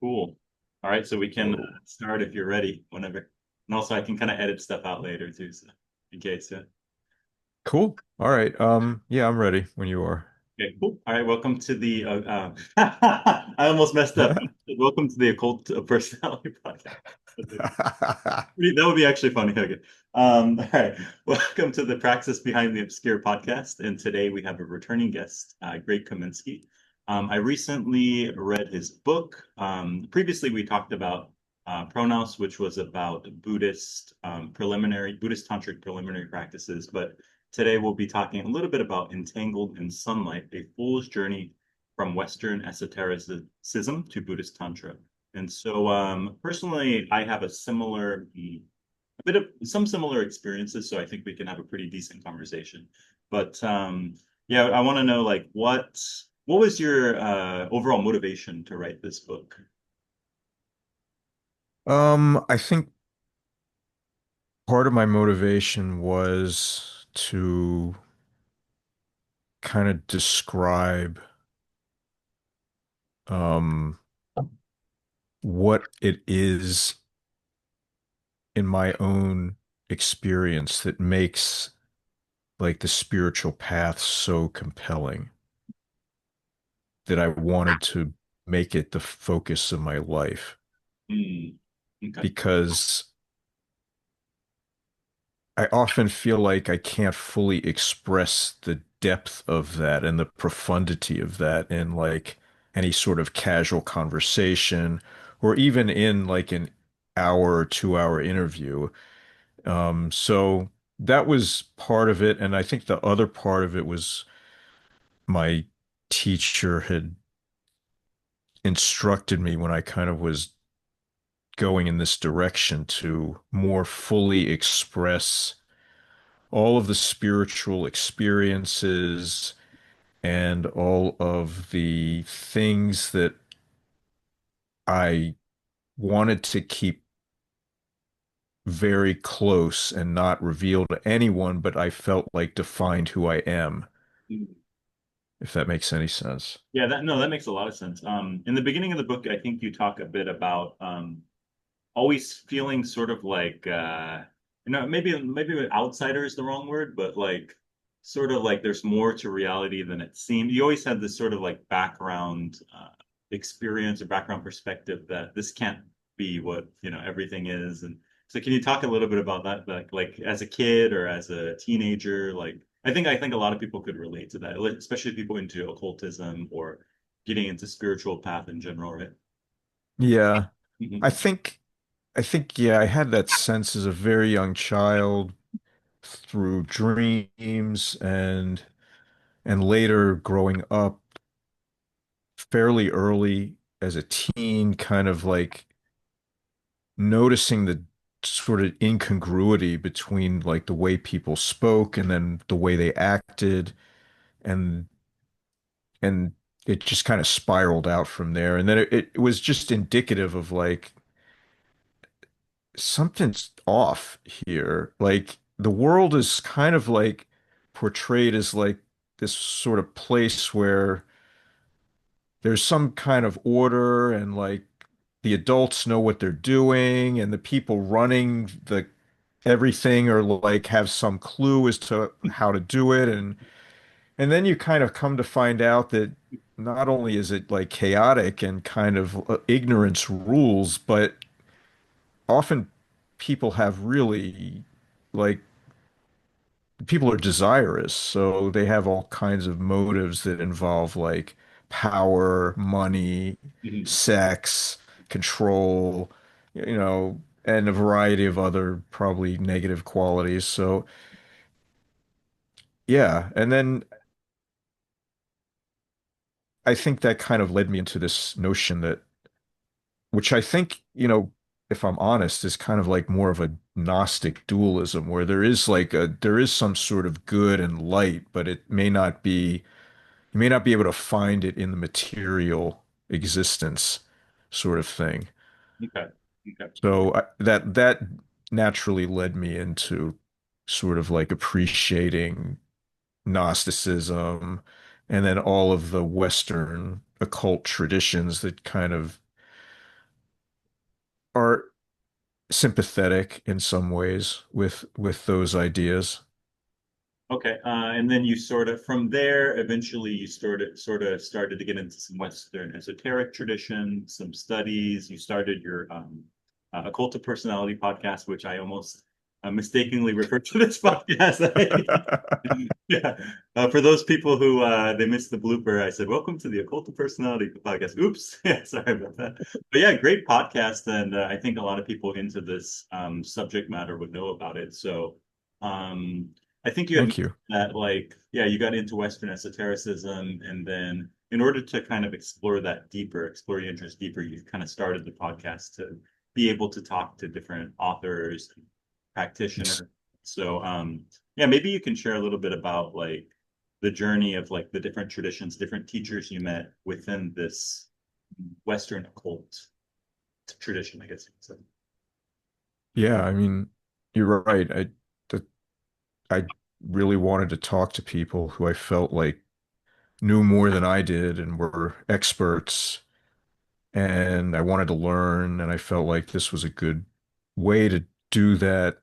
Cool. All right, so we can Whoa. start if you're ready, whenever. And also, I can kind of edit stuff out later too, so in case. Yeah. Cool. All right. Yeah, I'm ready when you are. Okay, cool. All right, welcome to the. I almost messed up. Welcome to the Occult Personality Podcast. That would be actually funny. Okay. All right. Welcome to the Praxis Behind the Obscure podcast. And today we have a returning guest, Greg Kaminsky. I recently read his book. Previously, we talked about Pronos, which was about Buddhist tantric preliminary practices. But today we'll be talking a little bit about Entangled in Sunlight, a fool's journey from Western esotericism to Buddhist Tantra. And so, personally, I have a bit of some similar experiences, so I think we can have a pretty decent conversation. But yeah, I want to know like what was your overall motivation to write this book? I think part of my motivation was to kind of describe um what it is in my own experience that makes like the spiritual path so compelling that I wanted to make it the focus of my life Hmm. Okay. because I often feel like I can't fully express the depth of that and the profundity of that in like any sort of casual conversation or even in like an hour or 2 hour interview. So that was part of it. And I think the other part of it was my teacher had instructed me when I kind of was going in this direction to more fully express all of the spiritual experiences and all of the things that I wanted to keep very close and not reveal to anyone, but I felt like defined who I am, Hmm. if that makes any sense. Yeah, that no, that makes a lot of sense. In the beginning of the book, I think you talk a bit about always feeling sort of like maybe outsider is the wrong word, but like sort of like there's more to reality than it seemed. You always had this sort of like background experience or background perspective that this can't be what everything is. And so can you talk a little bit about that, like as a kid or as a teenager? Like I think a lot of people could relate to that, like, especially people into occultism or getting into spiritual path in general, right? Yeah, I Mhm. think yeah, I had that sense as a very young child through dreams and later growing up fairly early as a teen, kind of like noticing the sort of incongruity between like the way people spoke and then the way they acted and and it just kind of spiraled out from there. And then it was just indicative of like something's off here. Like the world is kind of like portrayed as like this sort of place where there's some kind of order and like the adults know what they're doing and the people running the everything or like have some clue as to how to do it and then you kind of come to find out that not only is it like chaotic and kind of ignorance rules, but often people have really like people are desirous, so they have all kinds of motives that involve like power, money, Mhm. sex, control, and a variety of other probably negative qualities. So, yeah, and then I think that kind of led me into this notion that, which I think, if I'm honest, is kind of like more of a Gnostic dualism where there is some sort of good and light, but you may not be able to find it in the material existence sort of thing. Okay. Okay. So that naturally led me into sort of like appreciating Gnosticism and then all of the Western occult traditions that kind of are sympathetic in some ways with those ideas. Okay, and then you sort of from there, eventually you sort of started to get into some Western esoteric tradition, some studies. You started your Occult of Personality podcast, which I almost mistakenly referred to this podcast. Yeah, for those people who they missed the blooper, I said, "Welcome to the Occult of Personality podcast." Oops, yeah, sorry about that. But yeah, great podcast, and I think a lot of people into this subject matter would know about it. So. Um, I think you had Thank mentioned you. that, like, yeah, you got into Western esotericism, and then in order to kind of explore that deeper, explore your interest deeper, you kind of started the podcast to be able to talk to different authors, It's practitioners. So, yeah, maybe you can share a little bit about like the journey of like the different traditions, different teachers you met within this Western occult tradition, I guess you could say. yeah, I mean, you're right. That I really wanted to talk to people who I felt like knew more than I did and were experts, and I wanted to learn, and I felt like this was a good way to do that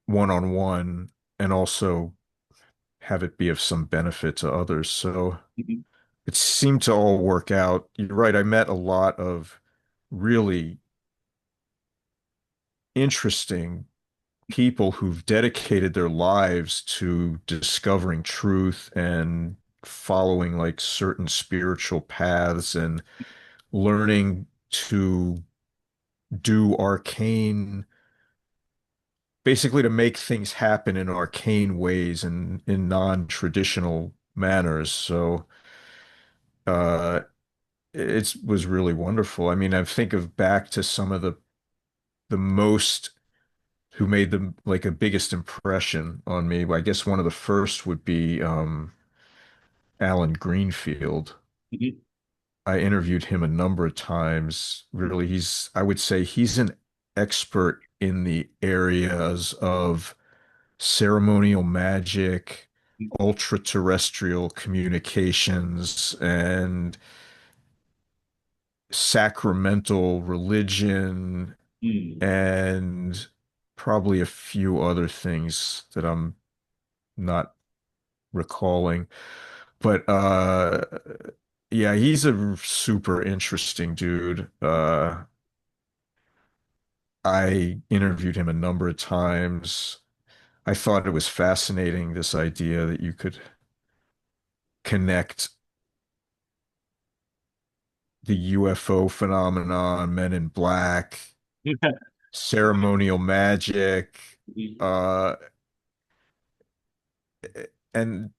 one-on-one and also have it be of some benefit to others. So Mhm. it seemed to all work out. You're right. I met a lot of really interesting people who've dedicated their lives to discovering truth and following like certain spiritual paths and learning to do arcane, basically to make things happen in arcane ways and in non-traditional manners. So uh, it was really wonderful. I mean, I think of back to some of the most who made the like a biggest impression on me. I guess one of the first would be Alan Greenfield. Mhm. I interviewed him a number of times. Really, I would say he's an expert in the areas of ceremonial magic, ultra terrestrial communications, and sacramental religion, Mm. and probably a few other things that I'm not recalling. But yeah, he's a super interesting dude. I interviewed him a number of times. I thought it was fascinating, this idea that you could connect the UFO phenomenon, Men in Black, ceremonial magic, uh, and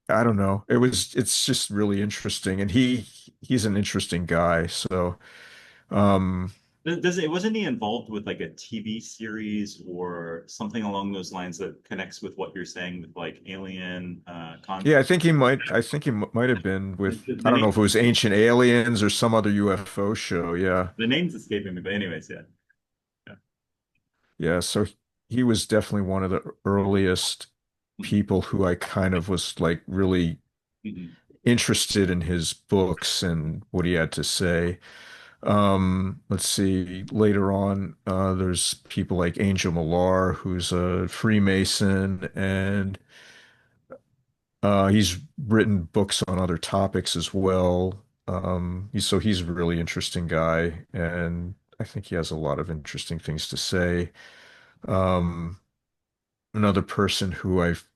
I don't know. It's just really interesting. And he's an interesting guy. So, um, Does it wasn't he involved with like a TV series or something along those lines that connects with what you're saying with like alien yeah, content? I think he might have been with, The I don't know name if it was Ancient Aliens or some other UFO show. Yeah. the name's escaping me, but anyways, yeah. Yeah. Yeah. So he was definitely one of the earliest Mhm. people who I kind of was like really Mhm. interested in his books and what he had to say. Let's see, later on, there's people like Angel Millar, who's a Freemason, and he's written books on other topics as well. He's a really interesting guy, and I think he has a lot of interesting things to say. Um, Another person who I've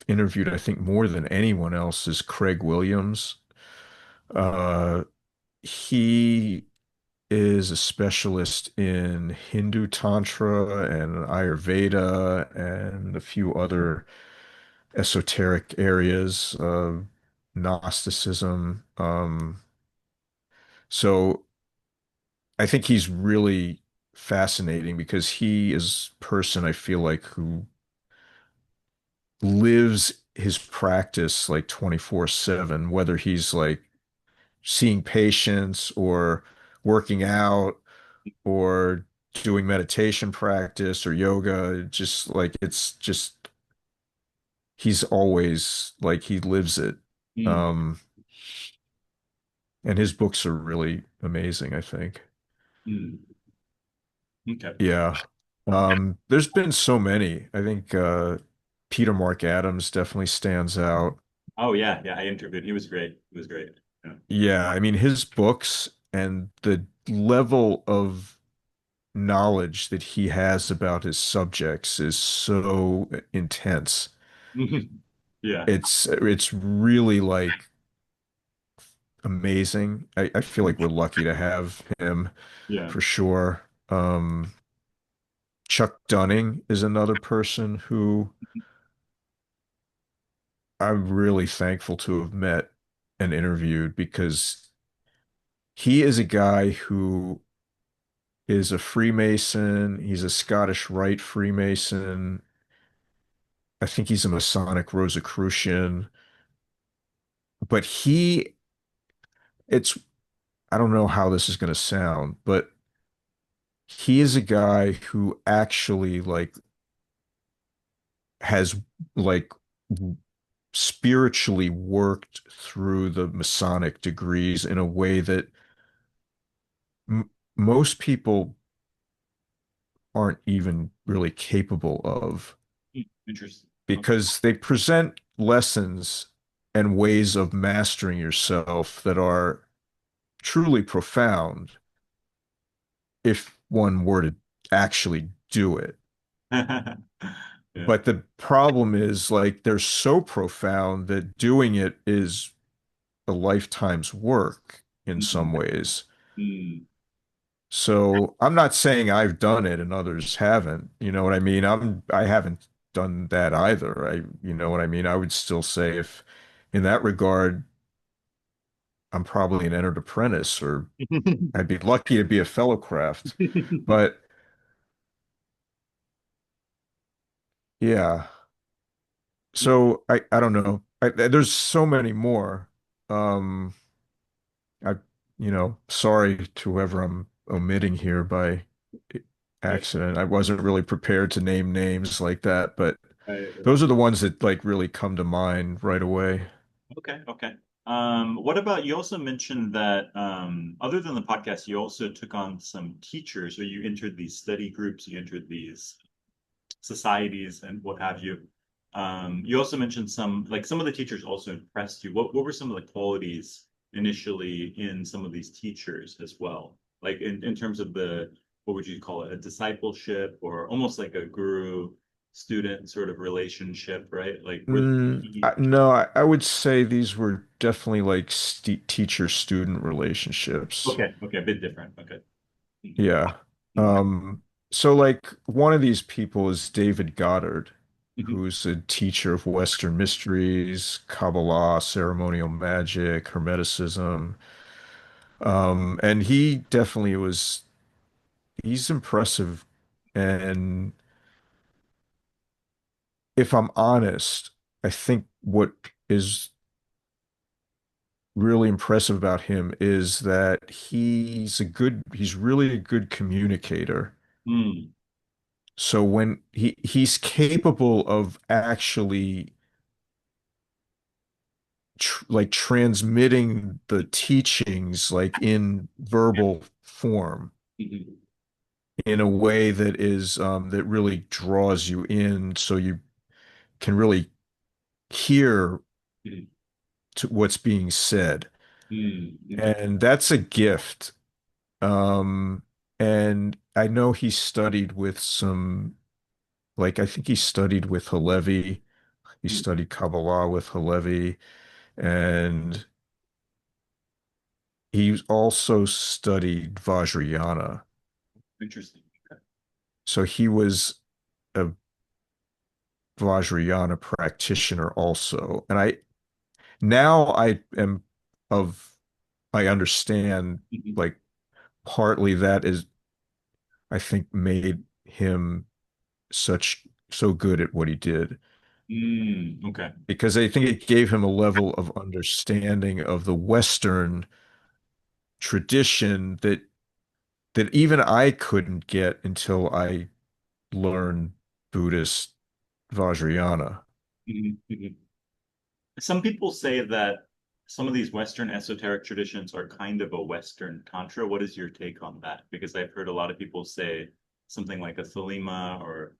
interviewed, I think, more than anyone else is Craig Williams. Uh, he is a specialist in Hindu Tantra and Ayurveda and a few other esoteric areas of Gnosticism. So I think he's really fascinating because he is a person I feel like who lives his practice like 24/7, whether he's like seeing patients or working out or doing meditation practice or yoga, just like it's just he's always like he lives it. Mm. Um, and his books are really amazing, I think. Mm. Okay. Yeah. There's been so many. I think Peter Mark Adams definitely stands out. Oh yeah, yeah. I interviewed. He was great. He was great. Yeah. Yeah, I mean his books and the level of knowledge that he has about his subjects is so intense. Yeah. It's really like amazing. I feel like we're lucky to have him Yeah. for sure. Chuck Dunning is another person who I'm really thankful to have met and interviewed because he is a guy who is a Freemason. He's a Scottish Rite Freemason. I think he's a Masonic Rosicrucian, but it's, I don't know how this is going to sound, but he is a guy who actually like has like spiritually worked through the Masonic degrees in a way that m most people aren't even really capable of Interesting. Okay. because they present lessons and ways of mastering yourself that are truly profound if one were to actually do it. Yeah. But the problem is like they're so profound that doing it is a lifetime's work in some Mm, ways. mm. So I'm not saying I've done it and others haven't. You know what I mean? I haven't done that either. You know what I mean? I would still say if in that regard, I'm probably an entered apprentice or I'd be lucky to be a fellow craft. But yeah. So I don't know. There's so many more. Um I sorry to whoever I'm omitting here by Right. accident. I wasn't really prepared to name names like that, but Right. those are the ones that like really come to mind right away. Okay, okay. What about you also mentioned that other than the podcast, you also took on some teachers or you entered these study groups, you entered these societies and what have you. You also mentioned some of the teachers also impressed you. What were some of the qualities initially in some of these teachers as well? Like in terms of what would you call it, a discipleship or almost like a guru student sort of relationship, right? Like were No, I would say these were definitely like st teacher-student relationships. okay, okay, a bit different. Okay. Yeah. Mhm. So like one of these people is David Goddard, Mhm. who's a teacher of Western mysteries, Kabbalah, ceremonial magic, Hermeticism. And he definitely he's impressive. And if I'm honest, I think what is really impressive about him is that he's really a good communicator. Mm. So when he's capable of actually like transmitting the teachings like in verbal form Mhm. in a way that is that really draws you in so you can really hear Mhm. to what's being said. Mm. Okay. And that's a gift. Um, and I know he studied with some, like, I think he studied with Halevi. He Mm. studied Kabbalah with Halevi, and he also studied Vajrayana. Interesting. Okay. So he was a Vajrayana practitioner also. And now I am of, I understand Mhm. like partly that is, I think made him so good at what he did Mm. Okay. because I think it gave him a level of understanding of the Western tradition that even I couldn't get until I learned Buddhist Vajrayana. Mhm. Mhm. Some people say that some of these Western esoteric traditions are kind of a Western Tantra. What is your take on that? Because I've heard a lot of people say something like a thelema or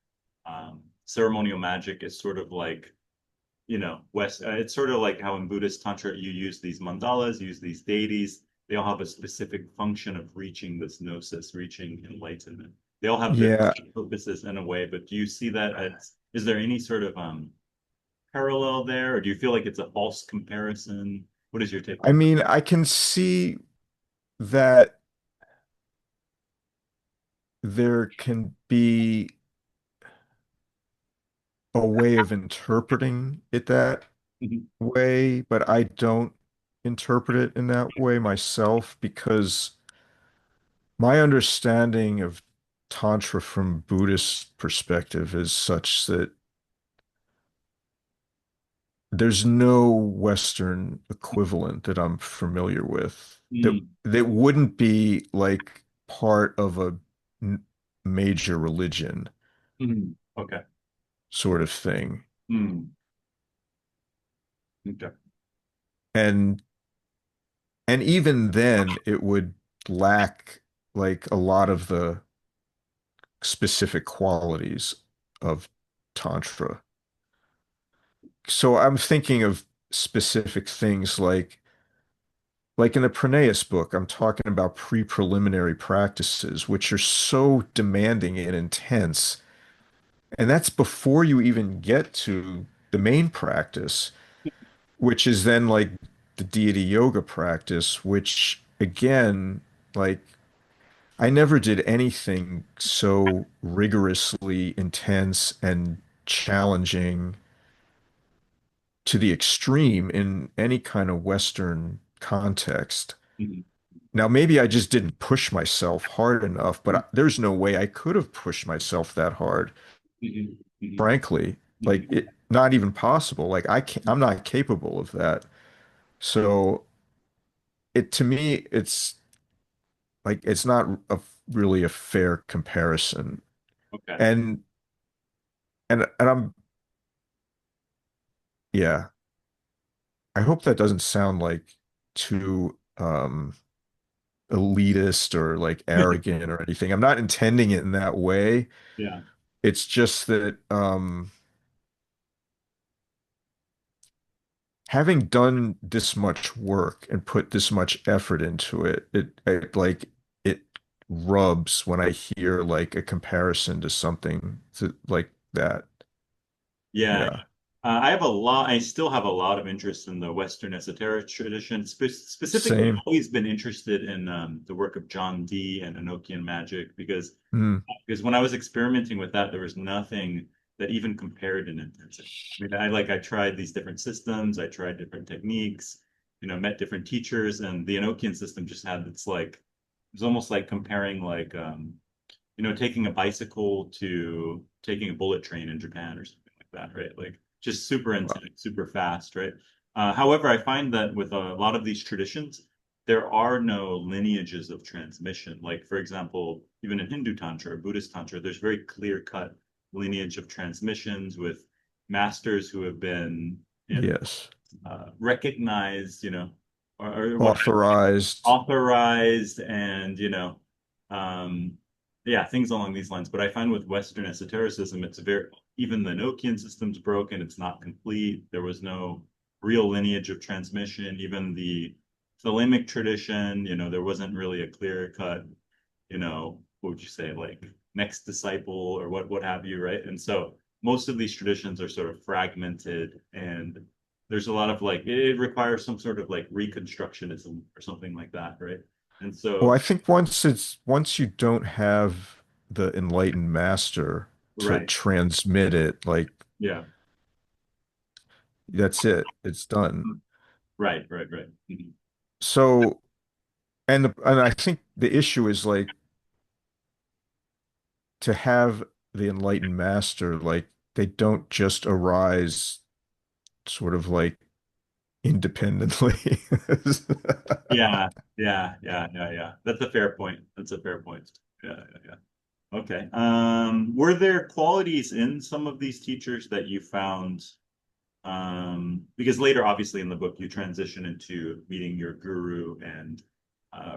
ceremonial magic is sort of like, it's sort of like how in Buddhist Tantra you use these mandalas, use these deities. They all have a specific function of reaching this gnosis, reaching enlightenment. They all have their Yeah, purposes in a way, but do you see that as, is there any sort of parallel there, or do you feel like it's a false comparison? What is your take I on mean, I can see that there can be a way of interpreting it that that? Mhm. way, but I don't interpret it in that way myself because my understanding of Tantra from Buddhist perspective is such that there's no Western equivalent that I'm familiar with Mm, that wouldn't be like part of a major religion okay. sort of thing. Mm, okay. And and even then it would lack like a lot of the specific qualities of Tantra. So I'm thinking of specific things like in the Pranayas book, I'm talking about pre-preliminary practices, which are so demanding and intense. And that's before you even get to the main practice, which is then like the deity yoga practice, which again, like I never did anything so rigorously intense and challenging to the extreme in any kind of Western context. Mhm, Now, maybe I just didn't push myself hard enough, but there's no way I could have pushed myself that hard, mhm, mhm, frankly. Like mhm. it, not even possible. Like I can't, I'm not capable of that. So it to me, it's like it's not really a fair comparison. Okay. And and I'm yeah. I hope that doesn't sound like too elitist or like arrogant or anything. I'm not intending it in that way. Yeah. It's just that having done this much work and put this much effort into it, it like it rubs when I hear like a comparison to something like that. Yeah. Yeah. I still have a lot of interest in the Western esoteric tradition. Specifically, I've Same. always been interested in the work of John Dee and Enochian magic Mm, because when I was experimenting with that, there was nothing that even compared in intensity. I mean, I tried these different systems, I tried different techniques, met different teachers, and the Enochian system just had its like, it was almost like comparing like taking a bicycle to taking a bullet train in Japan or something like that, right? Like just super wow. intense, super fast, right? However, I find that with a lot of these traditions, there are no lineages of transmission. Like, for example, even in Hindu Tantra or Buddhist Tantra, there's very clear-cut lineage of transmissions with masters who have been, Yes. recognized, or what Authorized. authorized and um yeah, things along these lines. But I find with Western esotericism, it's very, even the Enochian system's broken, it's not complete. There was no real lineage of transmission. Even the Thelemic tradition, there wasn't really a clear cut, what would you say, like next disciple or what have you, right? And so most of these traditions are sort of fragmented, and there's a lot of like it requires some sort of like reconstructionism or something like that, right? And Well, so I think once you don't have the enlightened master to right, transmit it, like yeah, that's it. It's done. right. Mhm. So, and I think the issue is like to have the enlightened master, like they don't just arise sort of like independently. Yeah. That's a fair point. That's a fair point. Yeah. Okay. Were there qualities in some of these teachers that you found? Because later, obviously, in the book, you transition into meeting your guru and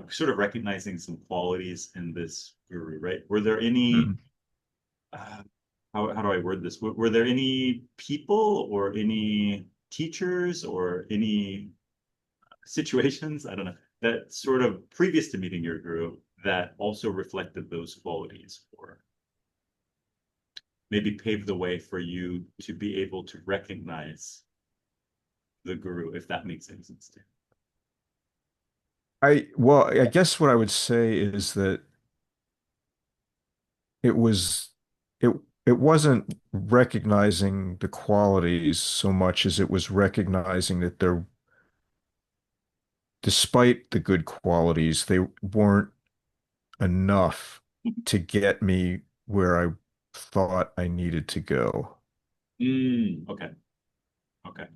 sort of recognizing some qualities in this guru, right? Were there any, Mhm. uh, how do I word this? Were there any people or any teachers or any situations, I don't know, that sort of previous to meeting your guru that also reflected those qualities or maybe paved the way for you to be able to recognize the guru, if that makes any sense to Well, I guess what I would say is that it was it it wasn't recognizing the qualities so much as it was recognizing that there, despite the good qualities, they weren't enough you. to get me where I thought I needed to go. Okay. Okay.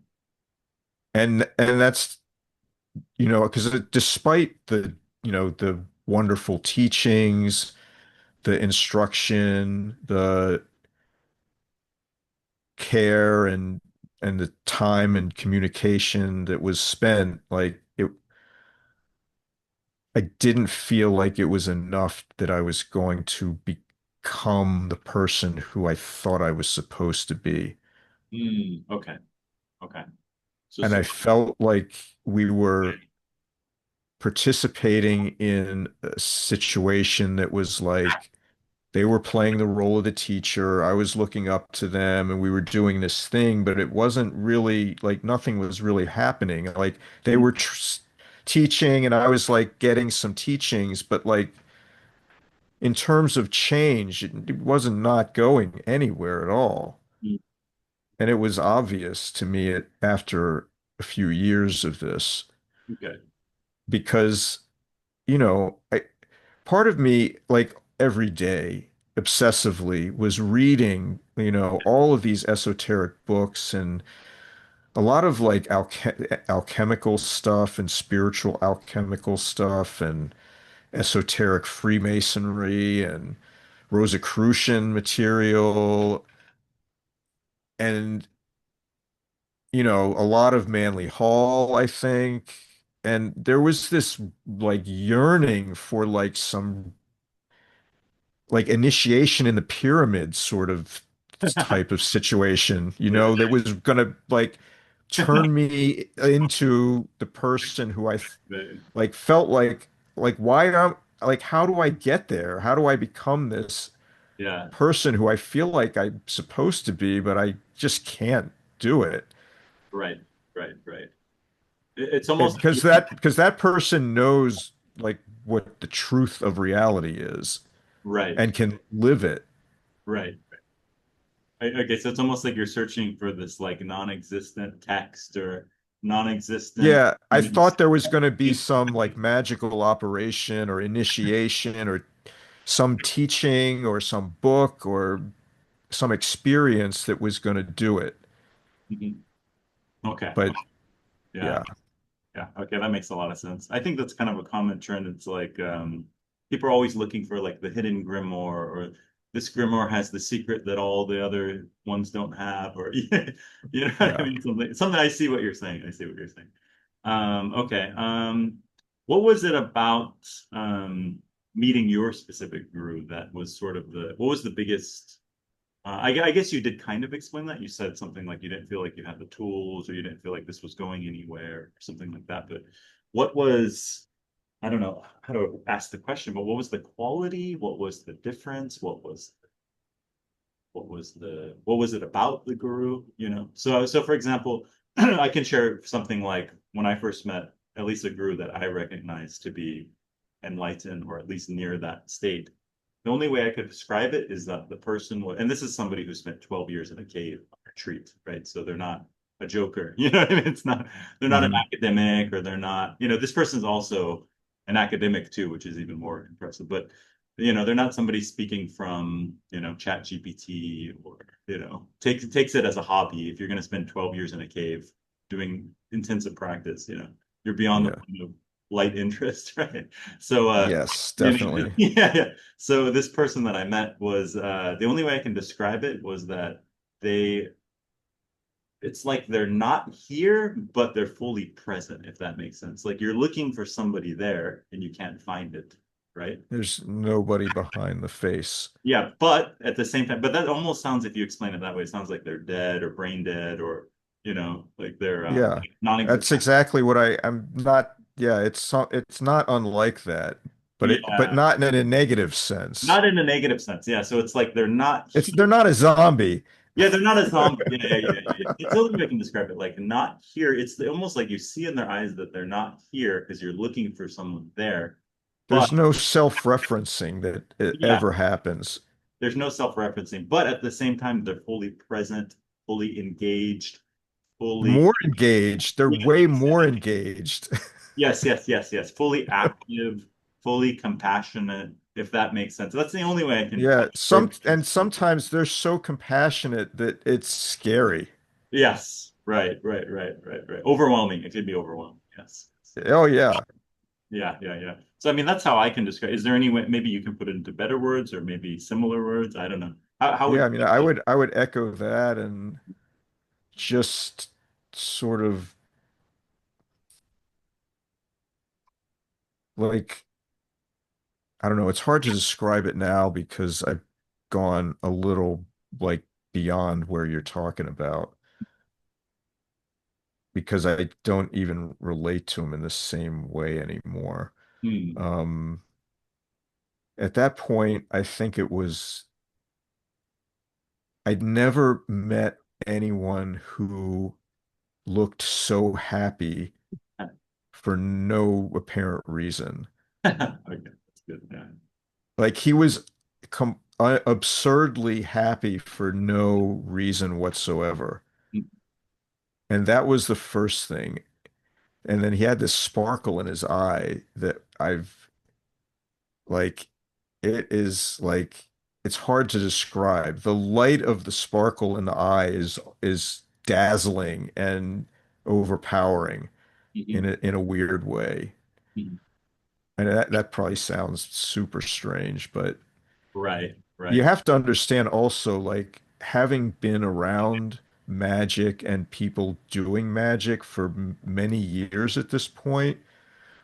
And that's, because despite the wonderful teachings, the instruction, the care and the time and communication that was spent, I didn't feel like it was enough that I was going to become the person who I thought I was supposed to be. Okay. Okay. So, And so I felt like we were participating in a situation that was like they were playing the role of the teacher. I was looking up to them and we were doing this thing, but it wasn't really like nothing was really happening. Like they were teaching and I was like getting some teachings, but like in terms of change, it wasn't not going anywhere at all. mm, And it was obvious to me after a few years of this okay. because, part of me, like every day, obsessively was reading, all of these esoteric books and a lot of like alchemical stuff and spiritual alchemical stuff and esoteric Freemasonry and Rosicrucian material and a lot of Manly Hall, I think. And there was this like yearning for like some like initiation in the pyramid sort of type of situation, Yeah. that was gonna like turn me into the person who The- like felt like why am like how do I get there? How do I become this yeah. person who I feel like I'm supposed to be, but I just can't do it? Right. Right. Right. It's almost like Because that person knows like what the truth of reality is right. and can live it. Right. Okay, so it's almost like you're searching for this like non-existent text or non-existent, Yeah, I you know, thought there was going to be some like magical operation or initiation or some teaching or some book or some experience that was going to do it. Mhm. Okay. But Okay. Yeah. yeah, Yeah. Okay, that makes a lot of sense. I think that's kind of a common trend. It's like people are always looking for like the hidden grimoire or this grimoire has the secret that all the other ones don't have, or you know what I yeah. mean? Something I see what you're saying. I see what you're saying. Okay. What was it about meeting your specific guru that was sort of what was the biggest I guess you did kind of explain that. You said something like you didn't feel like you had the tools or you didn't feel like this was going anywhere or something like that. But what was, I don't know how to ask the question, but what was the quality? What was the difference? What was it about the guru? So for example, I can share something like when I first met at least a guru that I recognized to be enlightened or at least near that state. The only way I could describe it is that the person was, and this is somebody who spent 12 years in a cave on retreat, right? So they're not a joker, you know what I mean? They're not an Hmm. academic or they're not, this person's also an academic too, which is even more impressive. But they're not somebody speaking from, Chat GPT or, takes it as a hobby. If you're going to spend 12 years in a cave doing intensive practice, you're beyond the Yeah. point of light interest, right? So, Yes, definitely. yeah, yeah. So this person that I met was the only way I can describe it was that they it's like they're not here, but they're fully present, if that makes sense. Like you're looking for somebody there and you can't find it, right? There's nobody behind the face. Yeah, but at the same time, but that almost sounds, if you explain it that way, it sounds like they're dead or brain dead or, like they're Yeah, that's non-existent. exactly what I'm not. Yeah, it's not unlike that, but Yeah, not in a negative sense. not in a negative sense. Yeah, so it's like they're not They're not a zombie. Yeah, they're not a zombie. Yeah, yeah, yeah, yeah. It's the only way I can describe it. Like not here. Almost like you see in their eyes that they're not here because you're looking for someone there. But There's no self-referencing that it yeah, ever happens. there's no self-referencing. But at the same time, they're fully present, fully engaged, fully More engaged. They're yeah, way more engaged. yes, yes, yes, yes, fully active, fully compassionate. If that makes sense. That's the only way I can. Yeah, sometimes they're so compassionate that it's scary. Yes, right, right, right, right, right. Overwhelming. It could be overwhelming. Yes. Oh yeah. Yeah, yeah, yeah. So I mean, that's how I can describe. Is there any way maybe you can put it into better words or maybe similar words? I don't know. How Yeah, would I mean, I would echo that and just sort of like I don't know, it's hard to describe it now because I've gone a little like beyond where you're talking about because I don't even relate to him in the same way anymore. hmm, Um, at that point, I think it was I'd never met anyone who looked so happy for no apparent reason. okay, that's good. Yeah. Like he was absurdly happy for no reason whatsoever. Hmm. And that was the first thing. And then he had this sparkle in his eye that I've like, it is like, it's hard to describe. The light of the sparkle in the eye is dazzling and overpowering Mhm, in a weird way. mhm. And that probably sounds super strange, but Right, you right. have to understand also, like, having been around magic and people doing magic for many years at this point,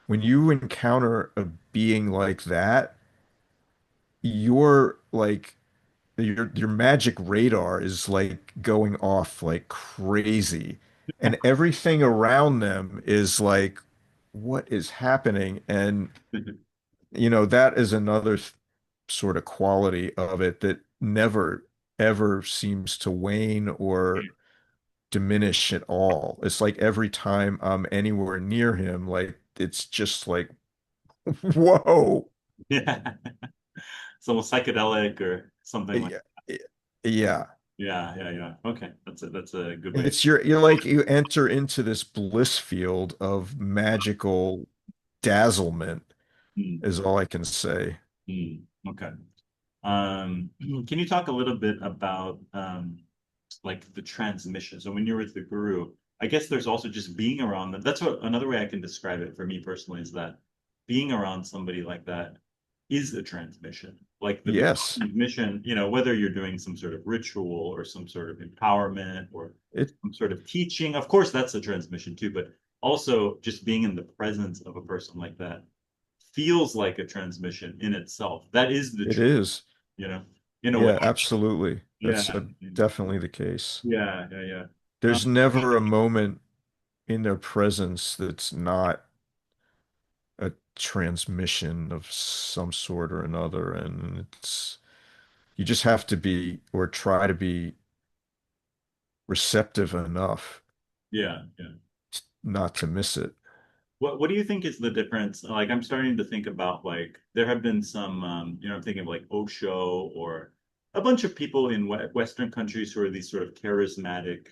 when you encounter a being like that, you're like your magic radar is like going off like crazy, and everything around them is like, what is happening? And that is another sort of quality of it that never ever seems to wane or diminish at all. It's like every time I'm anywhere near him, like it's just like, whoa. Yeah. It's almost psychedelic or something like Yeah. Yeah. yeah, yeah, yeah. Okay. That's a good way. You're like you enter into this bliss field of magical dazzlement Hmm, is all I can say. hmm, okay. Um, can you talk a little bit about like the transmission? So when you're with the guru, I guess there's also just being around them. That's what another way I can describe it for me personally is that being around somebody like that is a transmission. Like the Yes. transmission, whether you're doing some sort of ritual or some sort of empowerment or It some sort of teaching, of course that's a transmission too, but also just being in the presence of a person like that feels like a transmission in itself. That is the it truth, is. you know, in a way. Yeah, absolutely. Yeah. That's definitely the case. Yeah. Yeah. Yeah. There's never a moment in their presence that's not a transmission of some sort or another. And you just have to be or try to be receptive enough Yeah. Yeah. not to miss it. What do you think is the difference? Like, I'm starting to think about like there have been some, I'm thinking of like Osho or a bunch of people in Western countries who are these sort of charismatic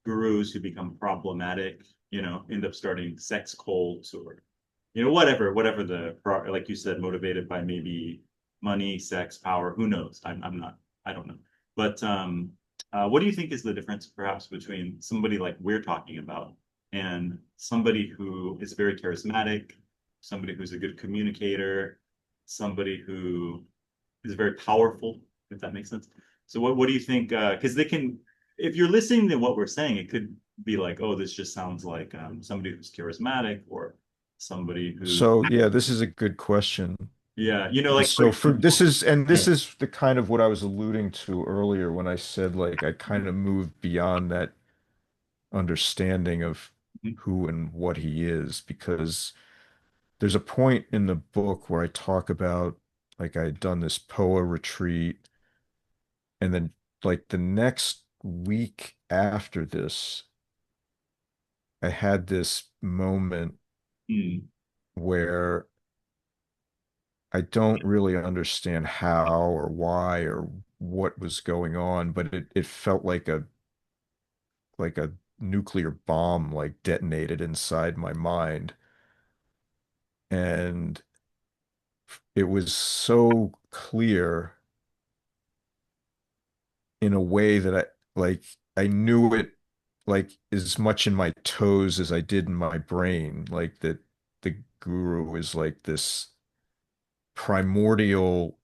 gurus who become problematic, end up starting sex cults or, whatever like you said, motivated by maybe money, sex, power, who knows? I'm not, I don't know. But what do you think is the difference perhaps between somebody like we're talking about and somebody who is very charismatic, somebody who's a good communicator, somebody who is very powerful, if that makes sense. So what do you think? Because they can. if you're listening to what we're saying, it could be like, oh, this just sounds like somebody who's charismatic or somebody who, So yeah, this is a good question. yeah, And like for so for this example, is and yeah. this is the kind of what I was alluding to earlier when I said like I kind of moved beyond that understanding of Mhm. who and what he is because there's a point in the book where I talk about like I had done this POA retreat and then like the next week after this I had this moment Mm, where I don't really understand how or why or what was going on, but it felt like a nuclear bomb like detonated inside my mind. And it was so clear in a way that I knew it like as much in my toes as I did in my brain, like that the guru is like this primordial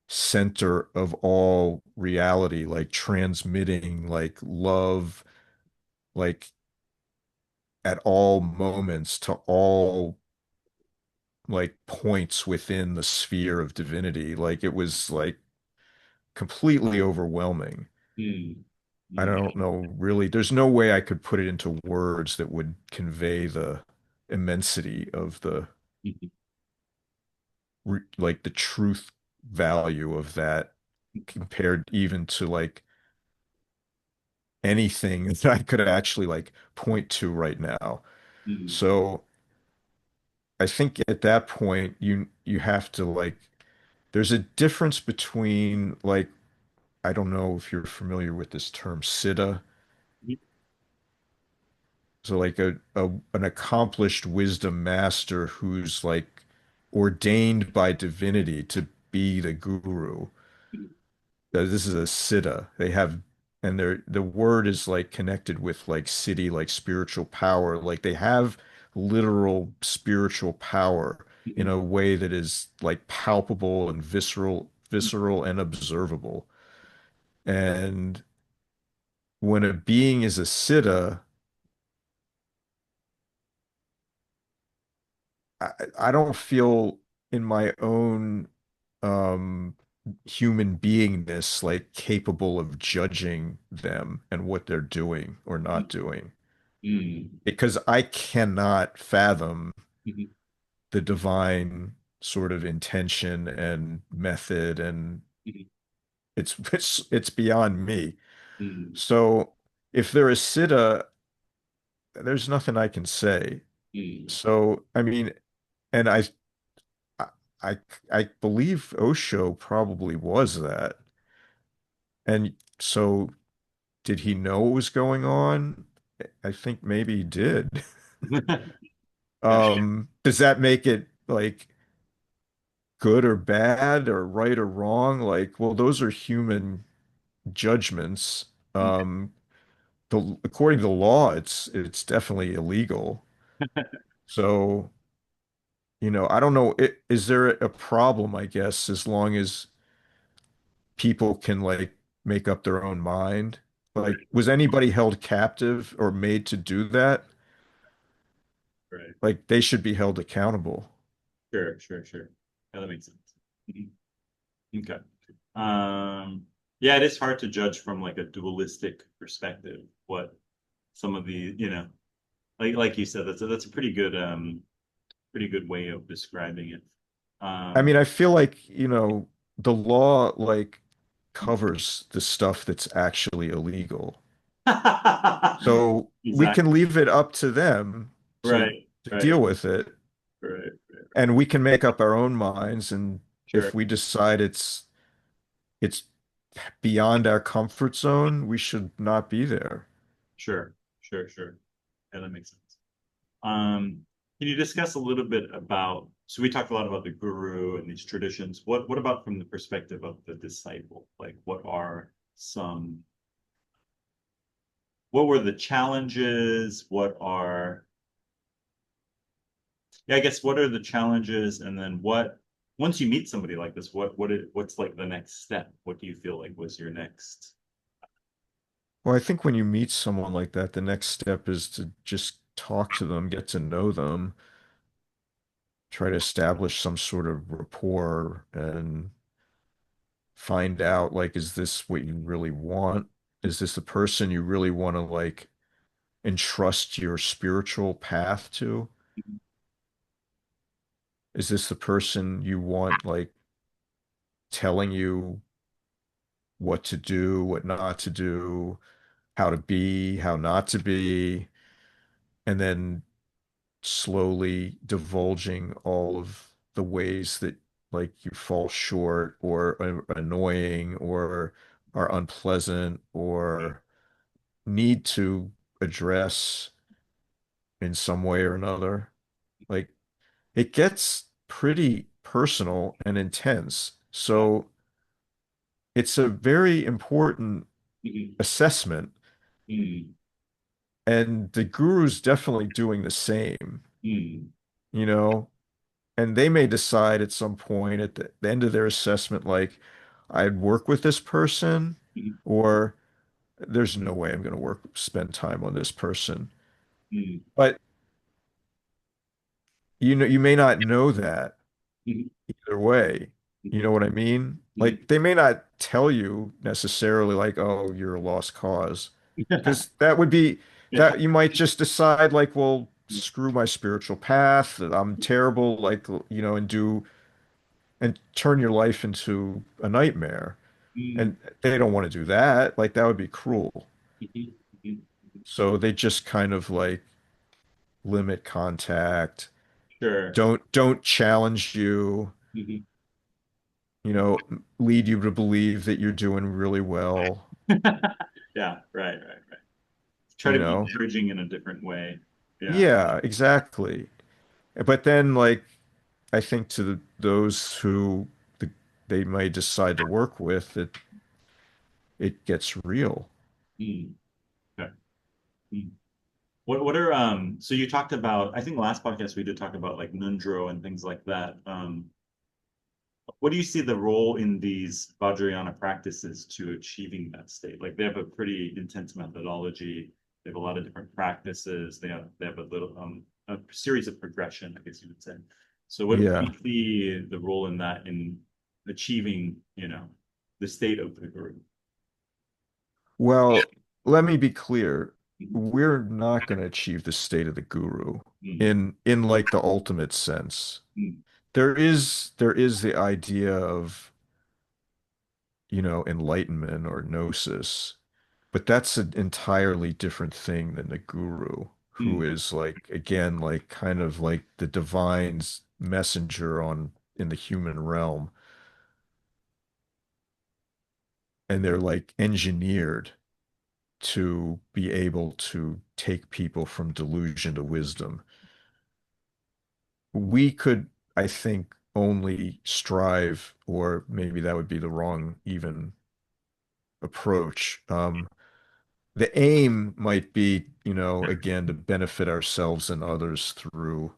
center of all reality, like transmitting like love, like at all moments to all like points within the sphere of divinity. Like it was like completely overwhelming. mm, I mm, don't know really. There's no way I could put it into words that would convey the immensity of the mhm, like the truth value of that compared even to like anything that I could actually like point to right now. mm, So I think at that point you have to like there's a difference between like I don't know if you're familiar with this term siddha. mhm, So like an accomplished wisdom master who's like ordained by divinity to be the guru. mhm, This is a siddha. They have and the word is like connected with like city, like spiritual power. Like they have literal spiritual power in mhm, a way that is like palpable and visceral and observable. And when a being is a siddha, I, I don't feel in my own um human beingness like capable of judging them and what they're doing or not doing mm, because I cannot fathom mhm, the divine sort of intention and method and mhm, it's beyond me. mm, So if they're a siddha, there's nothing I can say. mm. So I mean, and I I I believe Osho probably was that. And so did he know what was going on? I think maybe he did. Does that make it like good or bad or right or wrong? Like, well, those are human judgments. According to the law, it's definitely illegal. So, I don't know. Is there a problem, I guess, as long as people can like make up their own mind? Like, Right, was anybody held captive or made to do that? right. Like, they should be held accountable. Sure, sure, sure. Yeah, that makes sense. Mhm. Okay. Um, yeah, it is hard to judge from like a dualistic perspective what some of the, like you said, that's a pretty good way of describing it. I mean, Um, I feel like, the law like covers the stuff that's actually illegal. So we can exactly. leave it up to them to Right, to right, deal with it, right, right. and we can make up our own minds. And Sure, if we decide it's beyond our comfort zone, we should not be there. sure, sure, sure. Yeah, that makes sense. Um, can you discuss a little bit about, so we talked a lot about the guru and these traditions. What about from the perspective of the disciple? Like what were the challenges? Yeah, I guess what are the challenges? And then once you meet somebody like this, what's like the next step? What do you feel like was your next? Well, I think when you meet someone like that, the next step is to just talk to them, get to know them, try to establish some sort of rapport and find out like, is this what you really want? Is this the person you really want to like entrust your spiritual path to? Is this the person you want like telling you what to do, what not to do, how to be, how not to be, and then slowly divulging all of the ways that like you fall short or are annoying or are unpleasant or need to address in some way or another. Like it gets pretty personal and intense. Yeah. So it's a very important Mhm. assessment. Mhm. And the guru's definitely doing the same, Mhm. you know, and they may decide at some point at the end of their assessment, like, I'd work with this person, Mhm. or there's no way I'm going to spend time on this person. Mhm. But you may not know that Mhm. either way. You Mhm. know what I mean? Mhm. Like they may not tell you necessarily like, oh, you're a lost cause. Because that would be Yeah. that you might just decide like, well, screw my spiritual path, that I'm terrible, like, and do and turn your life into a nightmare. Mhm. And they don't want to do that. Like that would be cruel. Mhm. Mhm. So they just kind of like limit contact, Sure. don't challenge you, Mhm. lead you to believe that you're doing really well, Yeah, right, right, right. Try you to be know? encouraging in a different way. Yeah. Yeah, exactly. But then like I think to those who the, they might decide to work with, it gets real. Mm. Okay. Mm. What are so you talked about, I think last podcast we did talk about like Nundro and things like that. What do you see the role in these Vajrayana practices to achieving that state? Like they have a pretty intense methodology. They have a lot of different practices. They have a little a series of progression, I guess you would say. So what do Yeah. you see the role in that in achieving, the state of the guru? Well, let me be clear. Mhm. We're not going to achieve the state of the guru Mm. in like the ultimate sense. Mm. There is the idea of, enlightenment or gnosis, but that's an entirely different thing than the guru, who Mm. is like again like kind of like the divine's messenger on in the human realm, and they're like engineered to be able to take people from delusion to wisdom. We could, I think, only strive, or maybe that would be the wrong even approach. The aim might be, again, to benefit ourselves and others through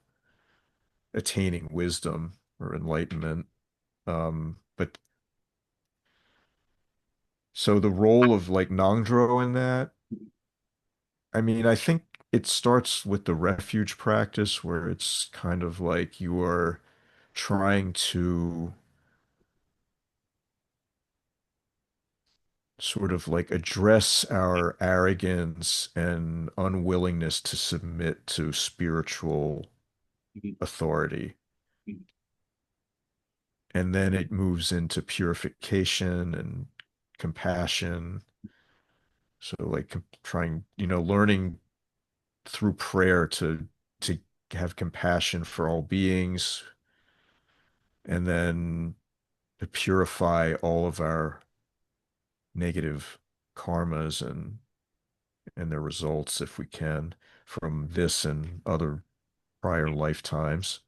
attaining wisdom or enlightenment. But so the role of like Nangdro in that, I mean, I think it starts with the refuge practice where it's kind of like you are trying to sort of like address our arrogance and unwillingness to submit to spiritual Mhm. authority. Mhm. And then it moves into purification and compassion. So like trying, learning through prayer to have compassion for all beings, and then to purify all of our negative karmas and their results if we can from this and other prior lifetimes,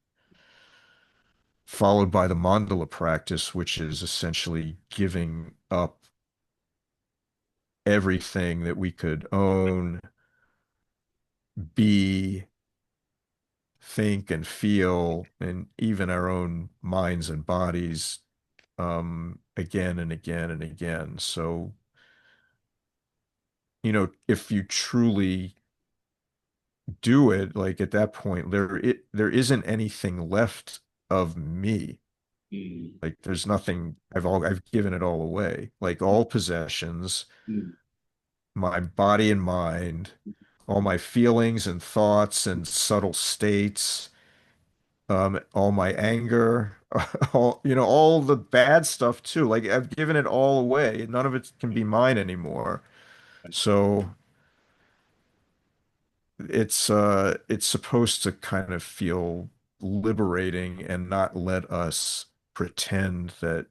followed by the mandala practice, which is essentially giving up everything that we could own, be, think, and feel, and even our own minds and bodies, again and again and again. So if you truly do it, like at that point, there isn't anything left of me. Mm, Like there's nothing, I've given it all away. Like all possessions, mm, my body and mind, all my feelings and thoughts and subtle states, all my anger, all the bad stuff too. Like I've given it all away. None of it can be mine anymore. So it's supposed to kind of feel liberating and not let us pretend that,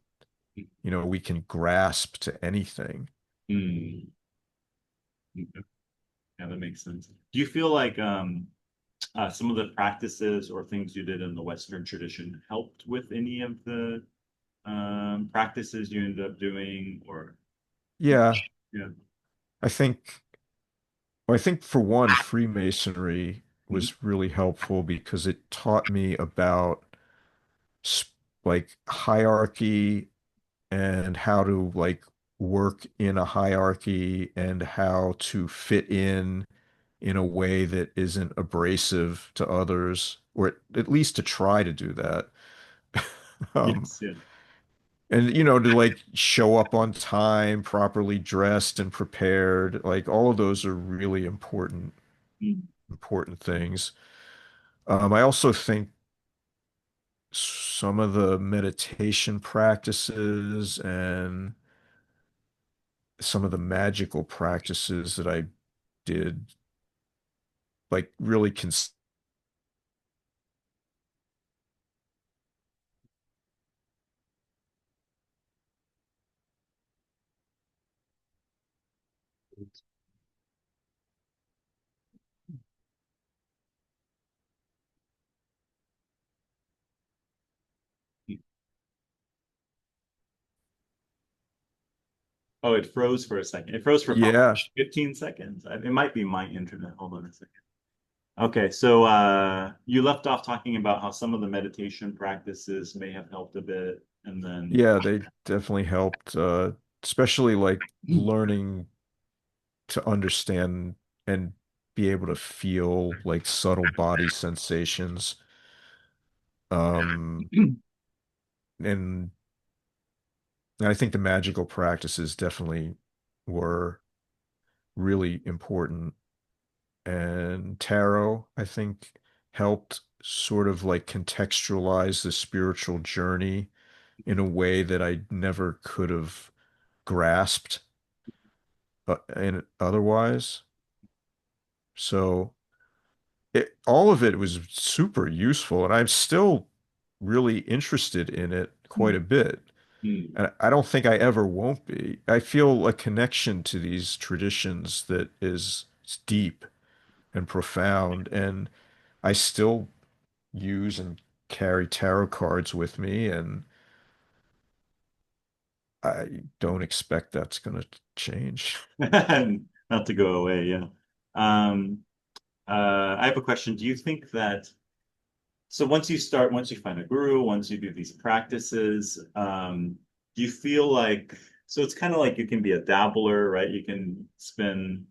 we can grasp to anything. mm. Yeah, that makes sense. Do you feel like some of the practices or things you did in the Western tradition helped with any of the practices you ended up doing, or Yeah, yeah? I think well, I think for one, Freemasonry Mhm. was really helpful because it taught me about like hierarchy and how to like work in a hierarchy and how to fit in a way that isn't abrasive to others, or at least to try to do that. Um, Yes, yeah. and to like show up on time, properly dressed and prepared, like all of those are really Mm. important things. I also think some of the meditation practices and some of the magical practices that I did, like really Oh, it froze for a second. It froze for about yeah, 15 seconds. It might be my internet. Hold on a second. Okay, so you left off talking about how some of the meditation practices may have helped a bit, and then yeah, they definitely helped, especially like learning to understand and be able to feel like subtle body sensations. Um, and I think the magical practices definitely were really important. And tarot, I think, helped sort of like contextualize the spiritual journey in a way that I never could have grasped in otherwise. So all of it was super useful, and I'm still really interested in it quite a bit. And I don't think I ever won't be. I feel a connection to these traditions that is deep and profound, and I still use and carry tarot cards with me, and I don't expect that's going to change. not to go away, yeah. Um, I have a question. Do you think that so once you find a guru, once you do these practices, do you feel like so it's kind of like you can be a dabbler, right? You can spend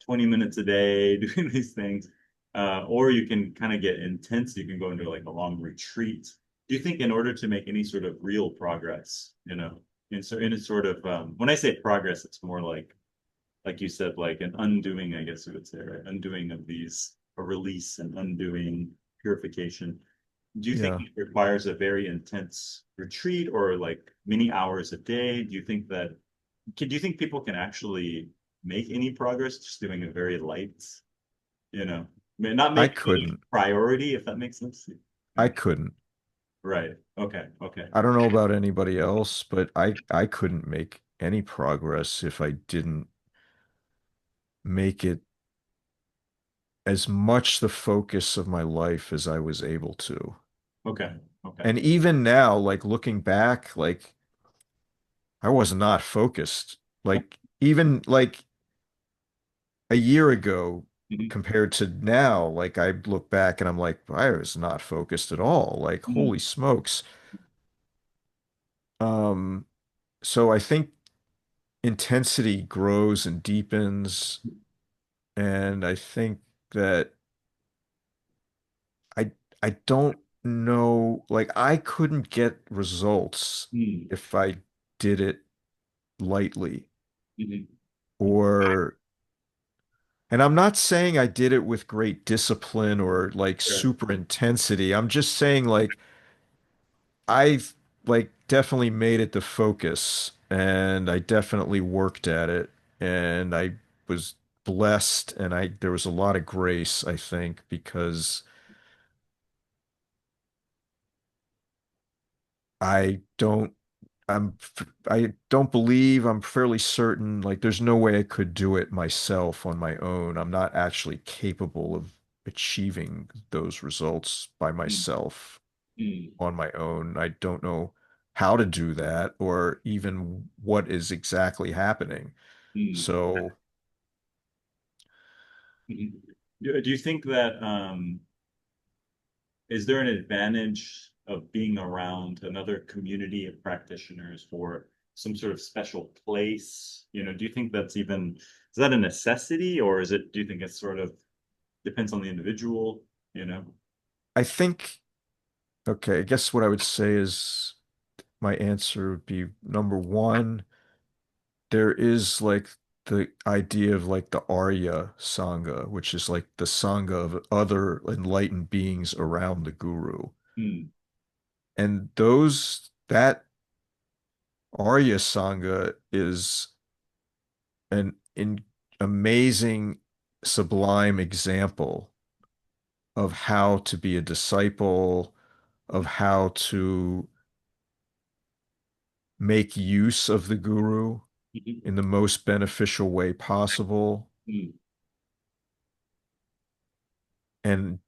20 minutes a day doing these things, or you can kind of get intense. You can go into like a long retreat. Do you think in order to make any sort of real progress, in a sort of when I say progress, it's more like you said, like an undoing, I guess you would say, right? Undoing of these, a release and undoing purification. Do you think Yeah, it requires a very intense retreat or like many hours a day? Do you think people can actually make any progress just doing a very light, not I make it a couldn't. priority, if that makes sense? I Yeah. couldn't. Right. Okay. Okay. I don't know about anybody else, but I couldn't make any progress if I didn't make it as much the focus of my life as I was able to. Okay. Okay. And even now, like looking back, like I was not focused. Like even like a year ago Mhm. compared to now, like I look back and I'm like, I was not focused at all. Like, Mhm. holy smokes. Um, so I think intensity grows and deepens, and I think that I I don't know, like I couldn't get results Mm, if I did it lightly mhm. or and I'm not saying I did it with great discipline or like Sure. super intensity. I'm just saying like I've like definitely made it the focus and I definitely worked at it and I was blessed and I there was a lot of grace, I think, because I don't I don't believe I'm fairly certain like there's no way I could do it myself on my own. I'm not actually capable of achieving those results by Mm, myself mm, on my own. I don't know how to do that or even what is exactly happening. mm, So mhm. Do you think that is there an advantage of being around another community of practitioners for some sort of special place? Do you think is that a necessity or do you think it's sort of depends on the individual, you know? I think, okay, I guess what I would say is my answer would be number one, there is like the idea of like the Arya Sangha, which is like the Sangha of other enlightened beings around the guru. Mm, And that Arya Sangha is an amazing, sublime example of how to be a disciple, of how to make use of the guru mhm, in the most beneficial way possible. mm, And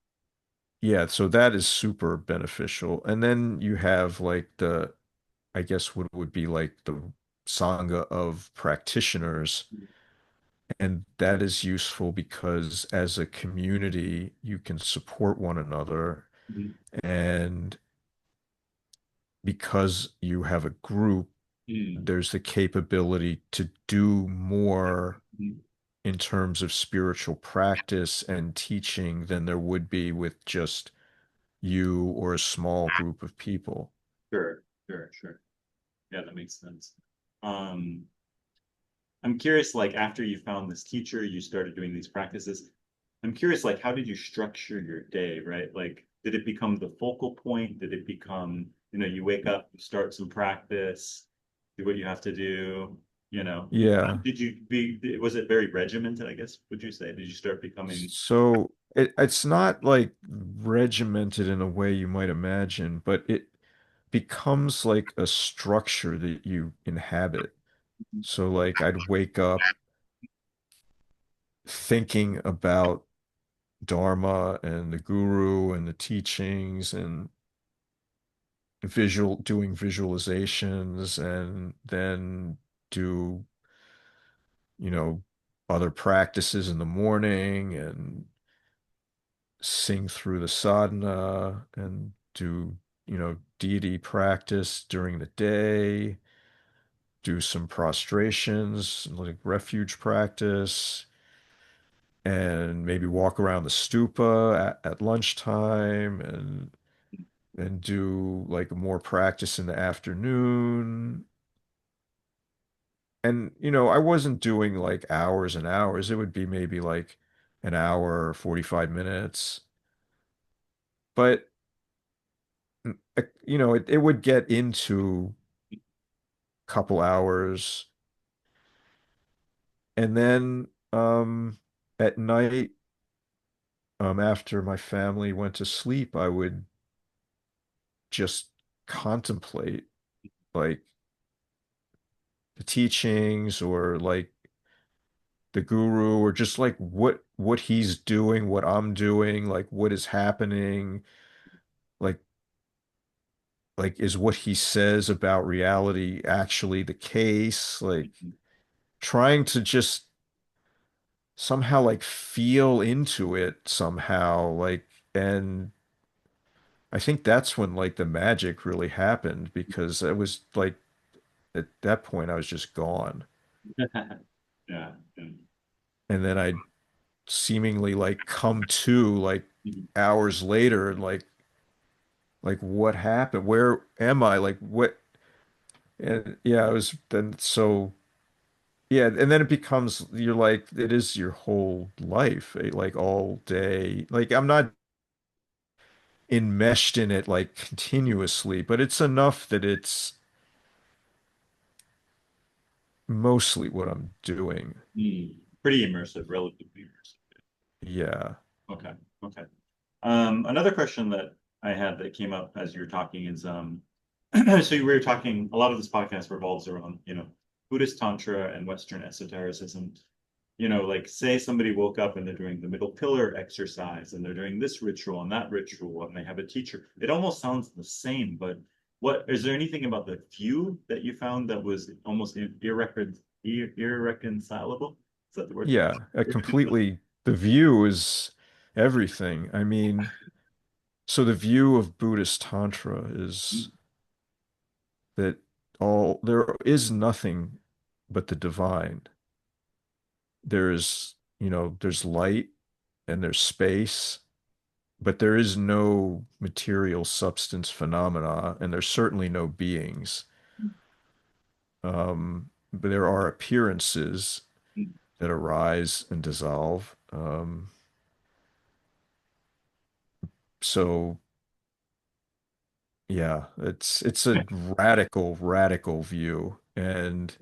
yeah, so that is super beneficial. And then you have like I guess what would be like the Sangha of practitioners. And that is useful because as a community, you can support one another. mhm, And because you have a group, mm, there's the capability to do more mhm. in terms of spiritual practice and teaching than there would be with just you or a small group of people. Sure, sure, sure. Yeah, that makes sense. Um, I'm curious, like after you found this teacher, you started doing these practices. I'm curious, like how did you structure your day, right? Like, did it become the focal point? Did it become, you wake up, you start some practice, do what you have to do, you know? Yeah. Was it very regimented, I guess, would you say? Did you start becoming, So it's not like regimented in a way you might imagine, but it becomes like a structure that you inhabit. So like I'd wake up thinking about Dharma and the guru and the teachings and doing visualizations and then do, you know, other practices in the morning and sing through the sadhana and do, deity practice during the day, do some prostrations, like refuge practice, and maybe walk around the stupa at lunchtime and do like more practice in the afternoon. And, I wasn't doing like hours and hours. It would be maybe like an hour or 45 minutes. But, it would get into a couple hours. And then at night, after my family went to sleep, I would just contemplate like the teachings or like the guru or just like what he's doing, what I'm doing, like what is happening, like is what he says about reality actually the case? Like trying to just somehow like feel into it somehow, like and I think that's when like the magic really happened because it was like at that point I was just gone. Yeah. Yeah. And then I'd seemingly like come to like Mhm. hours later and like what happened? Where am I? Like what? And yeah, it was then so yeah, and then it becomes you're like it is your whole life, like all day. Like I'm not enmeshed in it like continuously, but it's enough that it's mostly what I'm doing. Pretty immersive, relatively immersive. Yeah. Okay. Okay. Another question that I had that came up as you were talking is, so you were talking, a lot of this podcast revolves around, Buddhist Tantra and Western esotericism. Like say somebody woke up and they're doing the middle pillar exercise and they're doing this ritual and that ritual and they have a teacher. It almost sounds the same, but what is there anything about the view that you found that was almost irreconcilable? Is that the word? Yeah, completely the view is everything. I mean, so the view of Buddhist Tantra is that all there is nothing but the divine. There's, there's light and there's space, but there is no material substance phenomena, and there's certainly no beings. But there are appearances that arise and dissolve. So yeah, it's a radical, radical view, and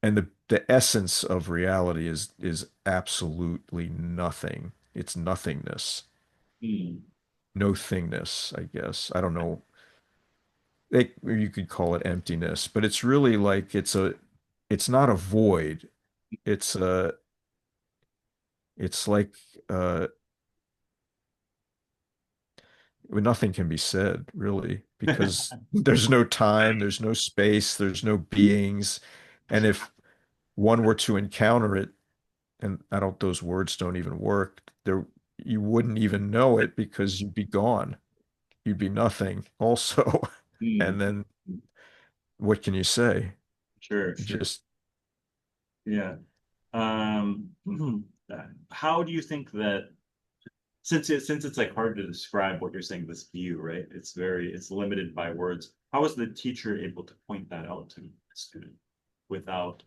the essence of reality is absolutely nothing. It's nothingness, Mm. no thingness, I guess. I don't know. Or you could call it emptiness, but it's really like it's not a void. It's a, it's like uh, nothing can be said really because there's no time, there's no space, there's no beings, and if one were to encounter it, and I don't, those words don't even work. There, you wouldn't even know it because you'd be gone. You'd be nothing also. And Mm. then what can you say? Sure, You sure. just, Yeah. Um, how do you think that since it's like hard to describe what you're saying, this view, right? It's limited by words. How is the teacher able to point that out to the student without,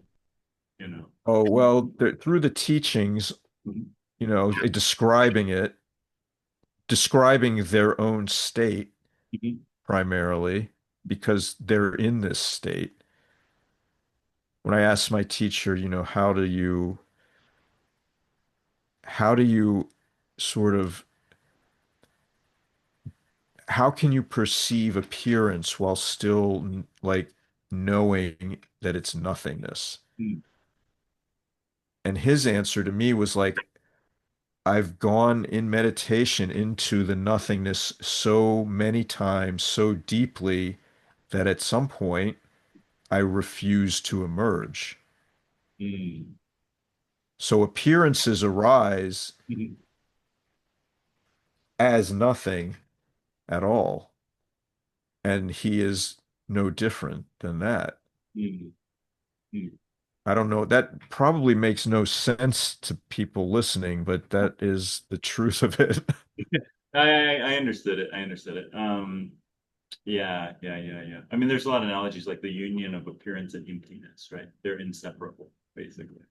you know? oh, well, through the teachings, Mhm. describing it, describing their own state Mhm. primarily because they're in this state. When I asked my teacher, how do you sort of how can you perceive appearance while still like knowing that it's nothingness? Mm. And his answer to me was like, I've gone in meditation into the nothingness so many times, so deeply, that at some point I refuse to emerge. Mm. So appearances arise Mhm. as nothing at all. And he is no different than that. Mm. Mm. I don't know. That probably makes no sense to people listening, but that is the truth of it. I understood it. I understood it. Yeah, yeah, yeah, yeah. I mean, there's a lot of analogies like the union of appearance and emptiness, right? They're inseparable, basically,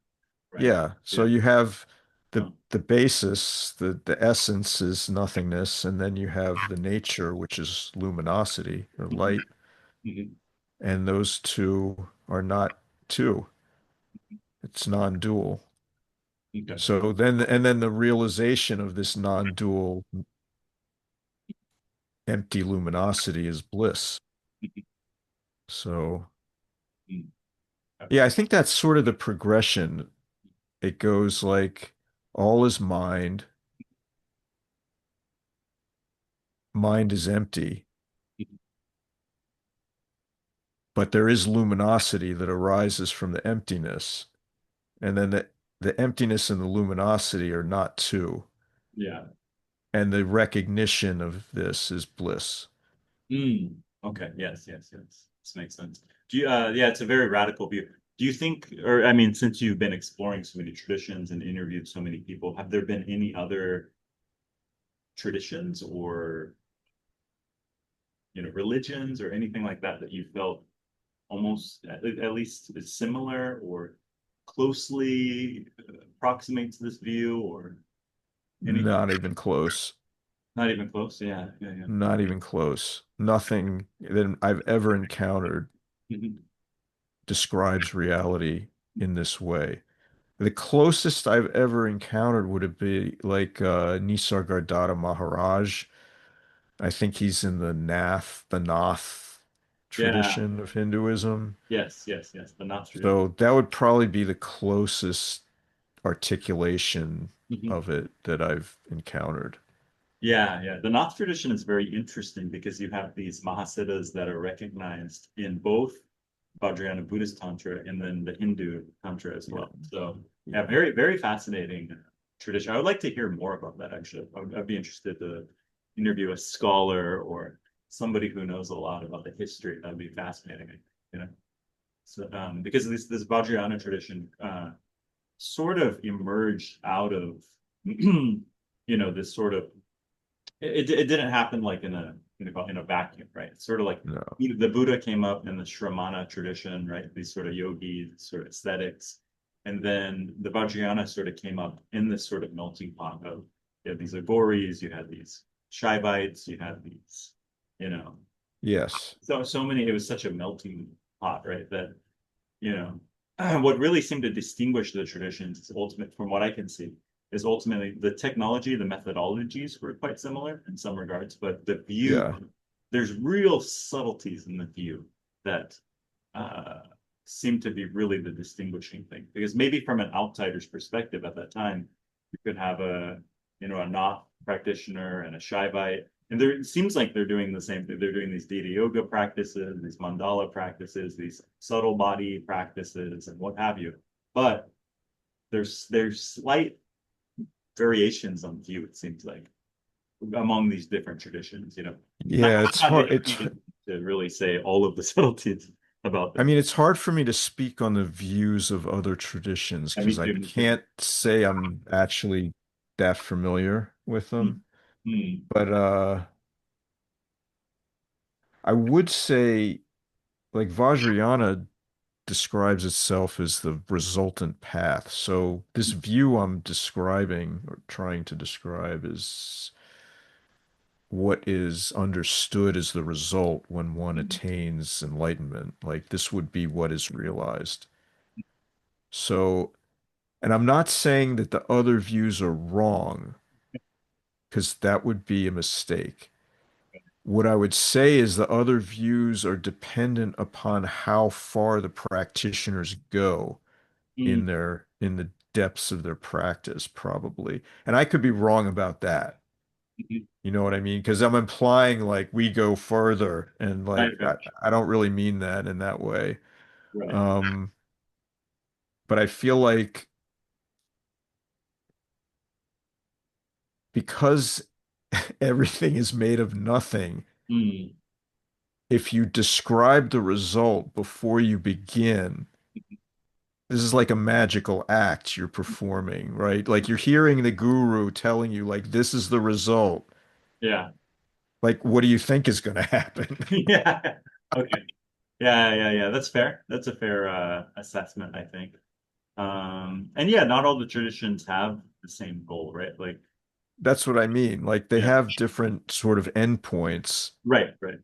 right? Yeah. So Yeah. you have the Oh. the basis, the essence is nothingness, and then you have the nature, which is luminosity or Mhm. light, Mhm. and those two are not two. It's non-dual. Okay. So then the realization of this non-dual empty luminosity is bliss. Mhm. So Mhm. yeah, I think that's sort of the progression. It goes like all is mind, mind is empty, but there is luminosity that arises from the emptiness. And then the emptiness and the luminosity are not two. Yeah. And the recognition of this is bliss. Mm. Okay. Yes, yes, yes. This makes sense. Yeah, it's a very radical view. Do you think, or I mean, since you've been exploring so many traditions and interviewed so many people, have there been any other traditions or, religions or anything like that that you felt almost at least is similar or closely approximates this view or any, Not even close. not even close? Yeah, yeah, yeah. Not even close. Nothing that I've ever encountered Mhm. describes reality in this way. The closest I've ever encountered would it be like Nisargadatta Maharaj. I think he's in the Nath Yeah, tradition of Hinduism. yes, yes, yes. The Nazi tradition. So that would probably be the closest articulation Mhm. of it that I've encountered. Yeah, yeah. The Nath tradition is very interesting because you have these Mahasiddhas that are recognized in both Vajrayana Buddhist Tantra and then the Hindu Tantra as Yeah. well. So yeah, Yeah. very, very fascinating tradition. I would like to hear more about that actually. I'd be interested to interview a scholar or somebody who knows a lot about the history. That'd be fascinating, you know. So because this Vajrayana tradition sort of emerged out of this sort of it didn't happen like in a vacuum, right? It's sort of like No. the Buddha came up in the Shramana tradition, right? These sort of yogis, sort of aesthetics, and then the Vajrayana sort of came up in this sort of melting pot of you had these Agoris, you had these Shaivites, you had these, you know, Yes. so many. It was such a melting pot, right? That you know, what really seemed to distinguish the traditions is ultimate, from what I can see, is ultimately the technology, the methodologies were quite similar in some regards, but the view, Yeah. there's real subtleties in the view that uh, seem to be really the distinguishing thing. Because maybe from an outsider's perspective at that time, you could have a Nath practitioner and a Shaivite, and there it seems like they're doing the same thing. They're doing these Dita yoga practices, these mandala practices, these subtle body practices, and what have you. But there's slight variations on view, it seems like, among these different traditions, Not, Yeah, it's not hard. educated to really say all of the subtleties about I them. mean, it's hard for me to speak on the views of other traditions And me because I too, me too. can't say I'm actually that familiar with them. Mm, mm, But I would say like Vajrayana describes itself as the resultant path. So this view I'm describing or trying to describe is what is understood as the result when one mm, attains enlightenment. Like this would be what is realized. So, and I'm not saying that the other views are wrong, because that would be a mistake. What I would say is the other views are dependent upon how far the practitioners go mm, in the depths of their practice, probably. And I could be wrong about that. mm. You know what I mean? Because I'm implying like we go further, and Right, like right, I don't really mean that in that way. right. Um, but I feel like because everything is made of nothing, Mm, if you describe the result before you begin, this is like a magical act you're performing, right? Like you're hearing the guru telling you, like, this is the result. yeah. Like, what do you think is going to happen? Yeah. Okay. Yeah, yeah, yeah. That's fair. That's a fair assessment, I think. And yeah, not all the traditions have the same goal, right? Like, That's what I mean. Like, they yeah. have different sort of endpoints. Right, right.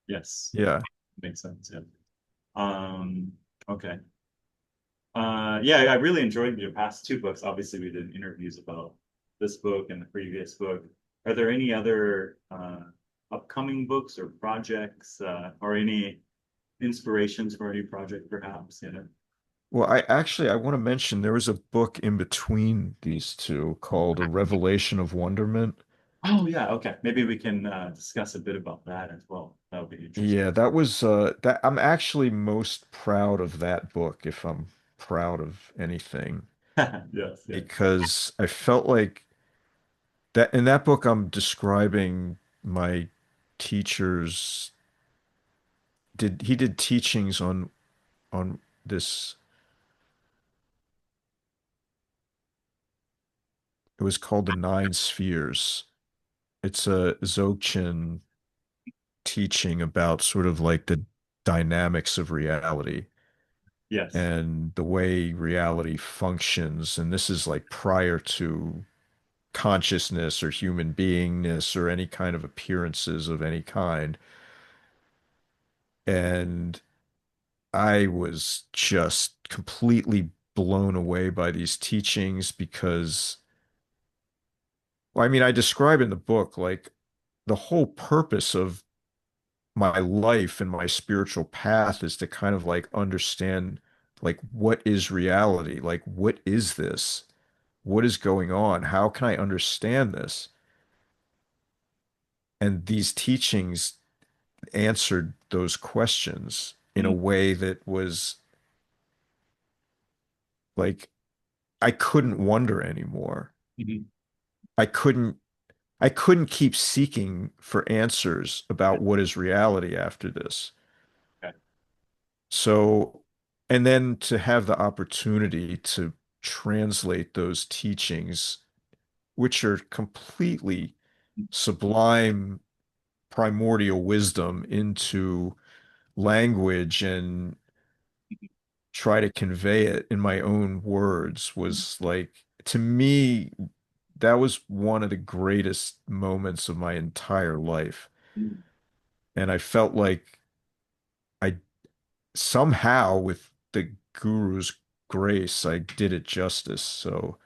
Yes. Yeah. Makes sense. Yeah. Um, okay. Yeah, I really enjoyed your past two books. Obviously, we did interviews about this book and the previous book. Are there any other upcoming books or projects or any inspirations for a new project, perhaps? Well, I want to mention there was a book in between these two called A Revelation of Wonderment. Oh, yeah. Okay. Maybe we can discuss a bit about that as well. That would be interesting. Yeah, that was that I'm actually most proud of that book, if I'm proud of anything, Yes, yes. because I felt like that in that book I'm describing my teachers did he did teachings on this, it was called the Nine Spheres. It's a Dzogchen teaching about sort of like the dynamics of reality Yes. and the way reality functions. And this is like prior to consciousness or human beingness or any kind of appearances of any kind. And I was just completely blown away by these teachings because, well, I mean, I describe in the book like the whole purpose of my life and my spiritual path is to kind of like understand like what is reality? Like what is this? What is going on? How can I understand this? And these teachings answered those questions in a Mm-hmm. way that was like I couldn't wonder anymore. Mm-hmm. I couldn't I couldn't keep seeking for answers about what is reality after this. Okay. So, and then to have the opportunity to translate those teachings, which are completely sublime primordial wisdom, into language and try to convey it in my own words was like, to me, that was one of the greatest moments of my entire life. Mm-hmm. And I felt like I somehow, with the guru's grace, I did it justice. So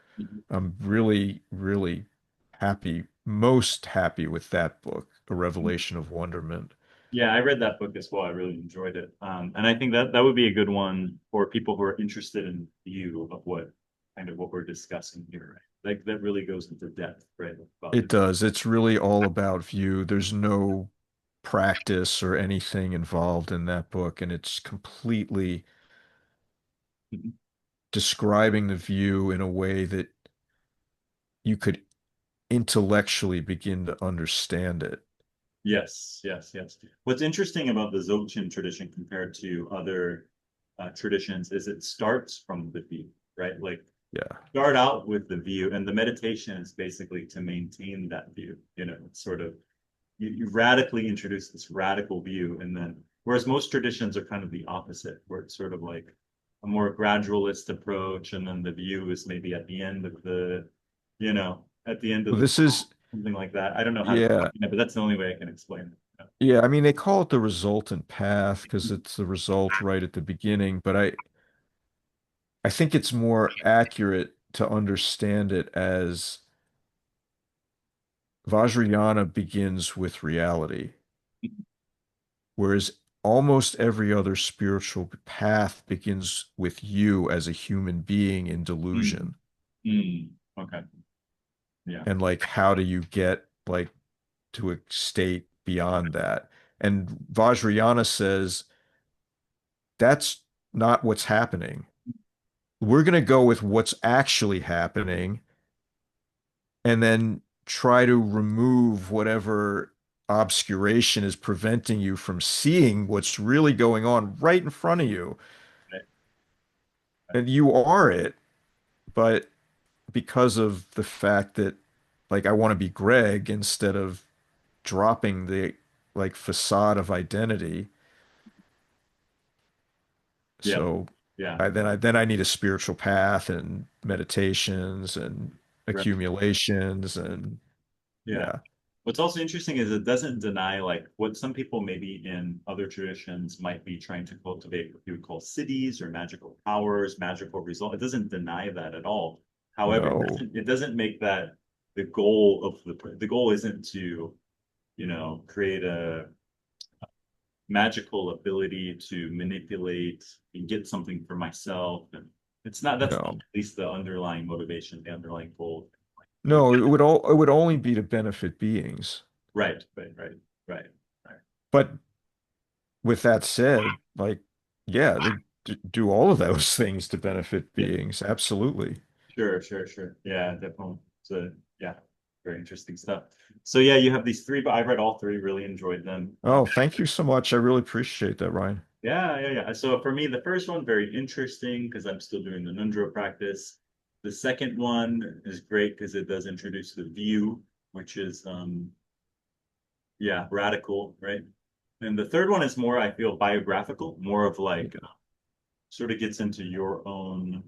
I'm really, really happy, most happy with that book, A Revelation of Wonderment. Yeah, I read that book as well. I really enjoyed it. And I think that that would be a good one for people who are interested in view of what kind of what we're discussing here, right? Like that really goes into depth, right? About It the does. It's really all about view. There's no practice or anything involved in that book, and it's completely Mhm. describing the view in a way that you could intellectually begin to understand it. Yes, yes, yes. What's interesting about the Dzogchen tradition compared to other traditions is it starts from the view, right? Like Yeah. start out with the view, and the meditation is basically to maintain that view. You know, it's sort of you radically introduce this radical view, and then whereas most traditions are kind of the opposite, where it's sort of like a more gradualist approach, and then the view is maybe at the end of the, you know, at the end of Well, the this is, something like that. I don't know how to, yeah. but that's the only way I can explain it. Yeah, I mean, they call it the resultant path because it's the result right at the beginning, but I think it's more accurate to understand it as Vajrayana begins with reality, whereas almost every other spiritual path begins with you as a human being in Mm, delusion. okay. Yeah. And like, how do you get like to a state beyond that? And Vajrayana says that's not what's happening. We're going to go with what's actually happening and then try to remove whatever obscuration is preventing you from seeing what's really going on right in front of you. Right, right. And you are it, but because of the fact that like I want to be Greg instead of dropping the like facade of identity. Yeah. So Yeah. then I need a spiritual path and meditations and Right. accumulations and Yeah. yeah, What's also interesting is it doesn't deny like what some people maybe in other traditions might be trying to cultivate what you would call cities or magical powers, magical result. It doesn't deny that at all. However, no, it doesn't make that the goal of the goal isn't to, you know, create a magical ability to manipulate and get something for myself. And it's not that's not no. at least the underlying motivation, the underlying goal. Like, No, it would only be to benefit beings. right, right, right, right, right. But with that said, like, yeah, they do all of those things to benefit Yeah, beings. Absolutely. sure, sure, sure. Yeah, definitely. So yeah, very interesting stuff. So yeah, you have these three, but I read all three, really enjoyed them. Oh, thank you so much. I really appreciate that, Ryan. Yeah. So for me, the first one, very interesting because I'm still doing the Nundro practice. The second one is great because it does introduce the view, which is yeah, radical, right? And the third one is more, I feel, biographical, more of like sort of gets into your own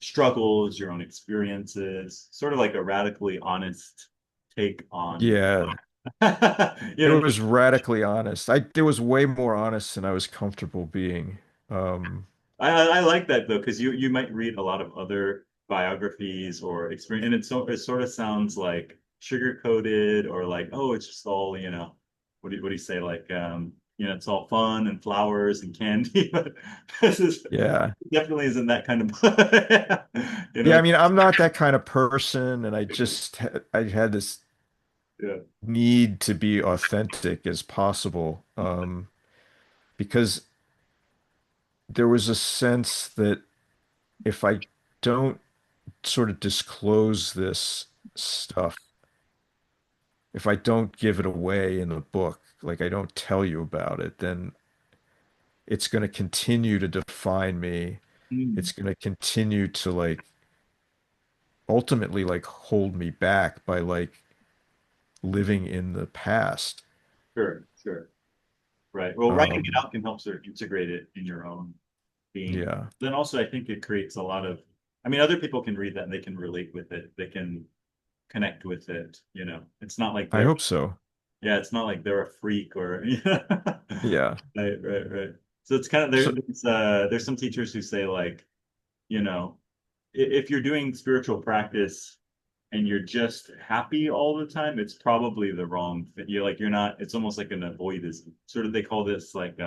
struggles, your own experiences, sort of like a radically honest take on, Yeah, you it know, was radically honest. It was way more honest than I was comfortable being. I like that though, because you might read a lot of other biographies or experience, and it sort of sounds like sugar coated or like, oh, it's just all, what do you say? Like, it's all fun and flowers and candy, but this is Yeah. definitely isn't that kind of, Yeah, I mean, I'm not that kind of person, and I had this yeah. need to be authentic as possible, because there was a sense that if I don't sort of disclose this stuff, if I don't give it away in the book, like I don't tell you about it, then it's going to continue to define me. Mm, It's going to continue to like ultimately like hold me back by like living in the past. sure. Right. Well, writing it Um, out can help sort of integrate it in your own being. yeah, Then also, I think it creates a lot of, I mean, other people can read that and they can relate with it. They can connect with it. It's not like I hope so. yeah, it's not like they're a freak or, Yeah. right. So it's kind of So, there's some teachers who say like, you know, if you're doing spiritual practice and you're just happy all the time, it's probably the wrong thing. You're not, it's almost like an avoidism. Sort of they call this like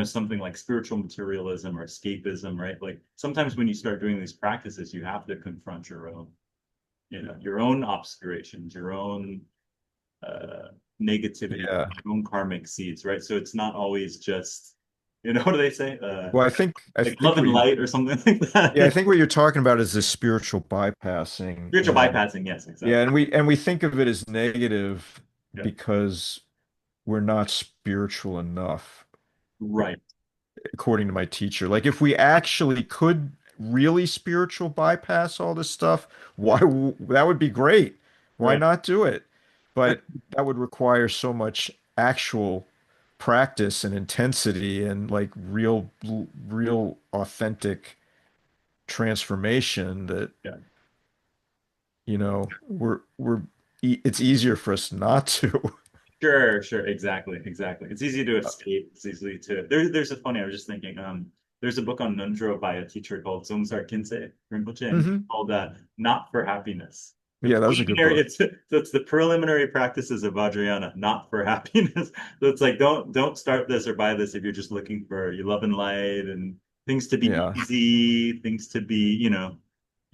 something like spiritual materialism or escapism, right? Like sometimes when you start doing these practices, you have to confront your own obscurations, your own uh negativity, yeah. your own karmic seeds, right? So it's not always just, what do they say? Well, I Like love think and light or something like yeah, I that. think what you're talking about is this spiritual bypassing, Spiritual and bypassing, yes, yeah, exactly. and we think of it as negative Yeah. because we're not spiritual enough, Right. according to my teacher. Like if we actually could really spiritual bypass all this stuff, that would be great. Why Right. not do it? But that would require so much actual practice and intensity and like real authentic transformation that, Yeah. it's easier for us not to. Sure, exactly. It's easy to escape. It's easy to there's a funny, I was just thinking, there's a book on Nundro by a teacher called Zungsar Kinsei Rinpoche, and it's Hmm. called Not for Happiness. Yeah, that was a good book. It's the preliminary practices of Vajrayana, not for happiness. So it's like don't start this or buy this if you're just looking for your love and light and things to be Yeah, easy, things to be,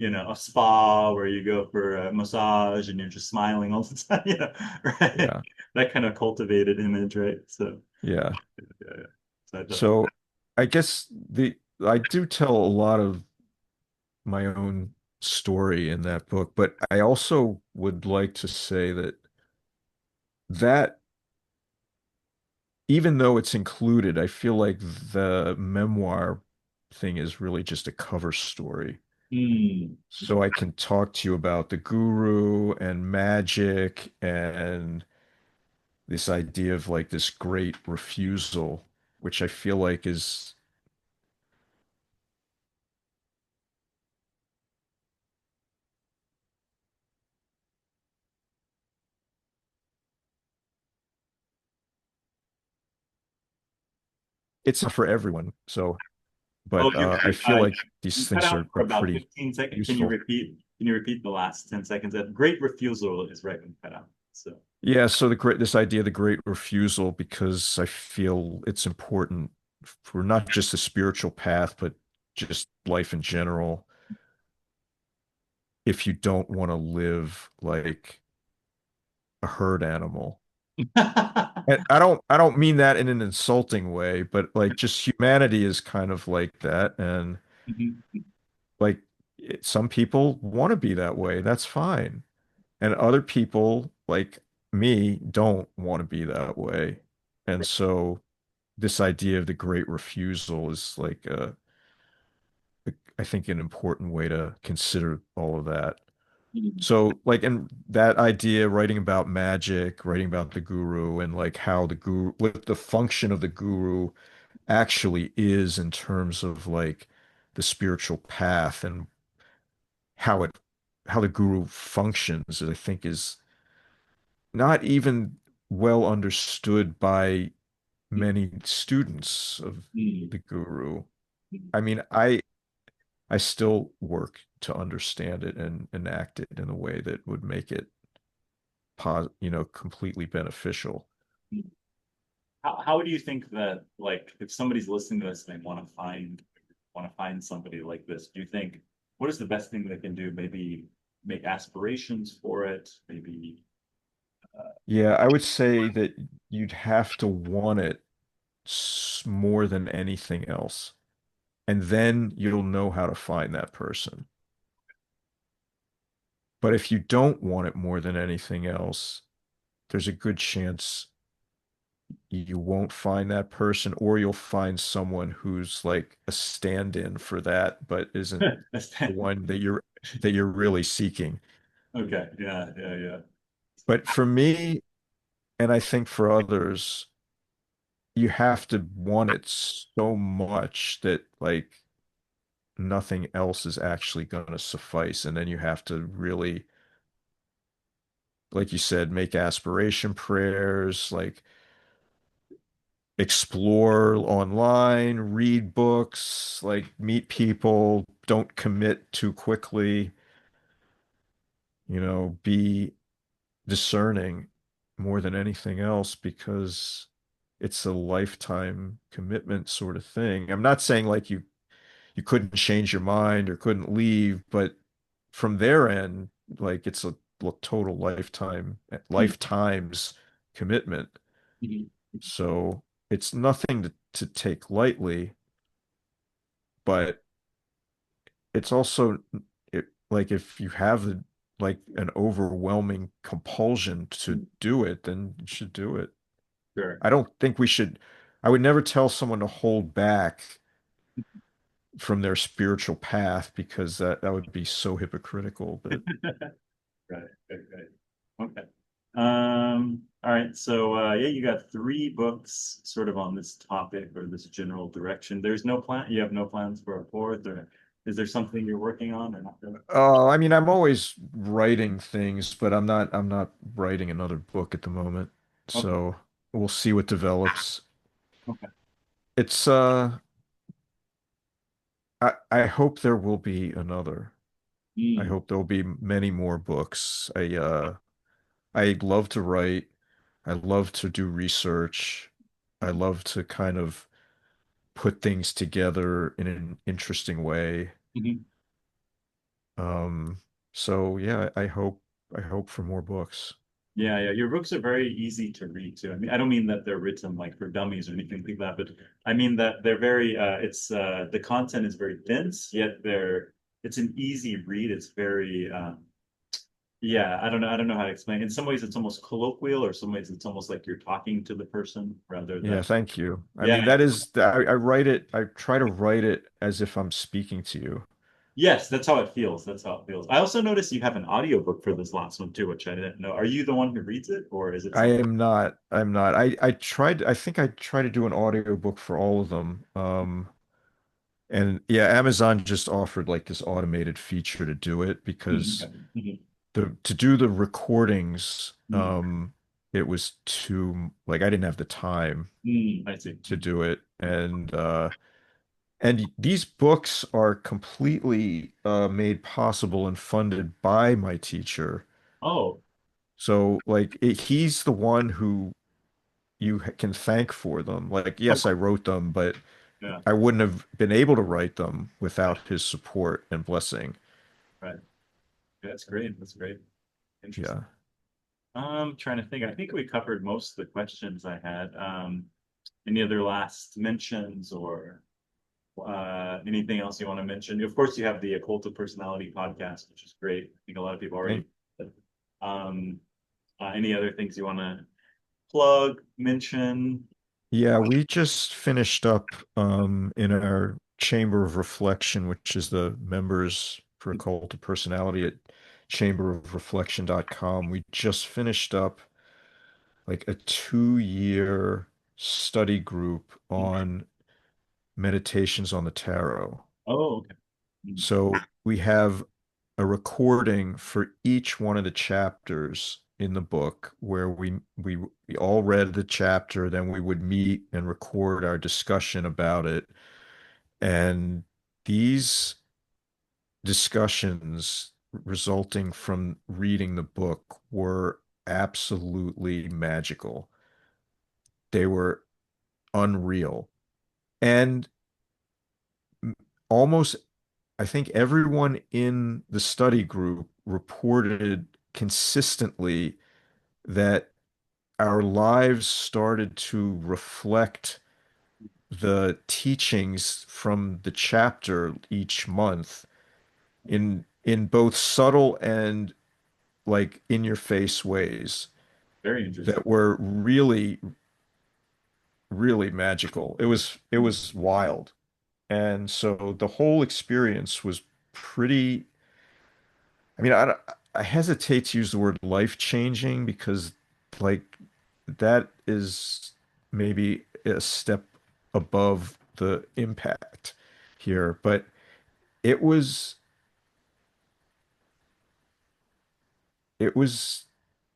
a spa where you go for a massage and you're just smiling all the time, right? yeah, That kind of cultivated image, right? So, yeah. yeah. So I thought, So I guess I do tell a lot of my own story in that book, but I also would like to say that even though it's included, I feel like the memoir thing is really just a cover story. hmm. So I can talk to you about the guru and magic and this idea of like this great refusal, which I feel like is it's not for everyone. So, Oh, but you're I right. feel like You these cut things out for are about pretty 15 seconds. useful. Can you repeat the last 10 seconds? That great refusal is right when you cut out. So, Yeah, so this idea of the great refusal, because I feel it's important for not just the spiritual path, but just life in general. If you don't want to live like a herd animal. And I don't mean that in an insulting way, but like just humanity is kind of like that. And Mhm. like some people want to be that way. That's fine. And other people like me don't want to be that way. And so this idea of the great refusal is like I think an important way to consider all of that. Mhm. So like in that idea, writing about magic, writing about the guru and like how the guru, what the function of the guru actually is in terms of like the spiritual path and how it how the guru functions, I think is not even well understood by many students of Mhm. the guru. Mhm. I mean, I still work to understand it and enact it in a way that would make it completely beneficial. Mhm. How do you think that, like, if somebody's listening to this and they want to find somebody like this, do you think what is the best thing they can do? Maybe make aspirations for it, maybe Yeah, I would say that you'd have to want it more than anything else. And then you'll know how to find that person. But if you don't want it more than anything else, there's a good chance you won't find that person, or you'll find someone who's like a stand-in for that, but isn't the one that you're really seeking. okay, yeah, yeah, yeah. But for me, and I think for others, you have to want it so much that like nothing else is actually going to suffice. And then you have to really, like you said, make aspiration prayers, like explore online, read books, like meet people, don't commit too quickly, be discerning more than anything else because it's a lifetime commitment sort of thing. I'm not saying like you couldn't change your mind or couldn't leave, but from their end, like it's a total lifetimes commitment. Mhm. So it's nothing to take lightly, but it's also like if you have like an overwhelming compulsion to do it, then you should do it. Sure. I don't think we should, I would never tell someone to hold back from their spiritual path because that would be so hypocritical. But Right, right, right. Okay. All right. So yeah, you got three books sort of on this topic or this general direction. There's no plan, you have no plans for a fourth, or is there something you're working on or not really? I mean, I'm always writing things, but I'm not writing another book at the moment. Okay. So we'll see what develops. Okay. It's I hope there will be another. I Mm. hope there'll be many more books. I love to write. I love to do research. I love to kind of put things together in an interesting way. Mhm. Um, so yeah, I hope for more books. Yeah, yeah. Your books are very easy to read too. I mean, I don't mean that they're written like for dummies or anything like that, but I mean that they're very it's the content is very dense, yet it's an easy read. It's very yeah, I don't know how to explain. In some ways it's almost colloquial, or some ways it's almost like you're talking to the person rather Yeah, than thank you. I yeah. mean, that is, I write it, I try to write it as if I'm speaking to you. Yes, that's how it feels. That's how it feels. I also noticed you have an audiobook for this last one too, which I didn't know. Are you the one who reads it, or is it I some am not, I'm not. I think I tried to do an audiobook for all of them. And yeah, Amazon just offered like this automated feature to do it because okay. Mhm. to do the recordings, Mhm. it was too like I didn't have the time I see. to do it. And these books are completely made possible and funded by my teacher. Oh, So like he's the one who you can thank for them. Like, of yes, I course. wrote them, but Yeah. I wouldn't have been able to write them without his support and blessing. Right. Yeah, that's great. That's great. Interesting. Yeah. Trying to think. I think we covered most of the questions I had. Any other last mentions or anything else you want to mention? Of course, you have the Occult of Personality podcast, which is great. I think a lot of people already. Thank Um, any other things you want to plug, mention? Yeah, we just finished up in our Chamber of Reflection, which is the members for Occult of Personality at chamberofreflection.com. We just finished up like a 2-year study group on meditations on the tarot. Oh, okay. So we have a recording for each one of the chapters in the book where we all read the chapter, then we would meet and record our discussion about it. And these discussions resulting from reading the book were absolutely magical. They were unreal. And almost, I think everyone in the study group reported consistently that our lives started to reflect the teachings from the chapter each month in both subtle and like in your face ways Very interesting. that were really, really magical. It was wild. And so the whole experience was pretty, I mean, I hesitate to use the word life-changing because like that is maybe a step above the impact here, but it was it was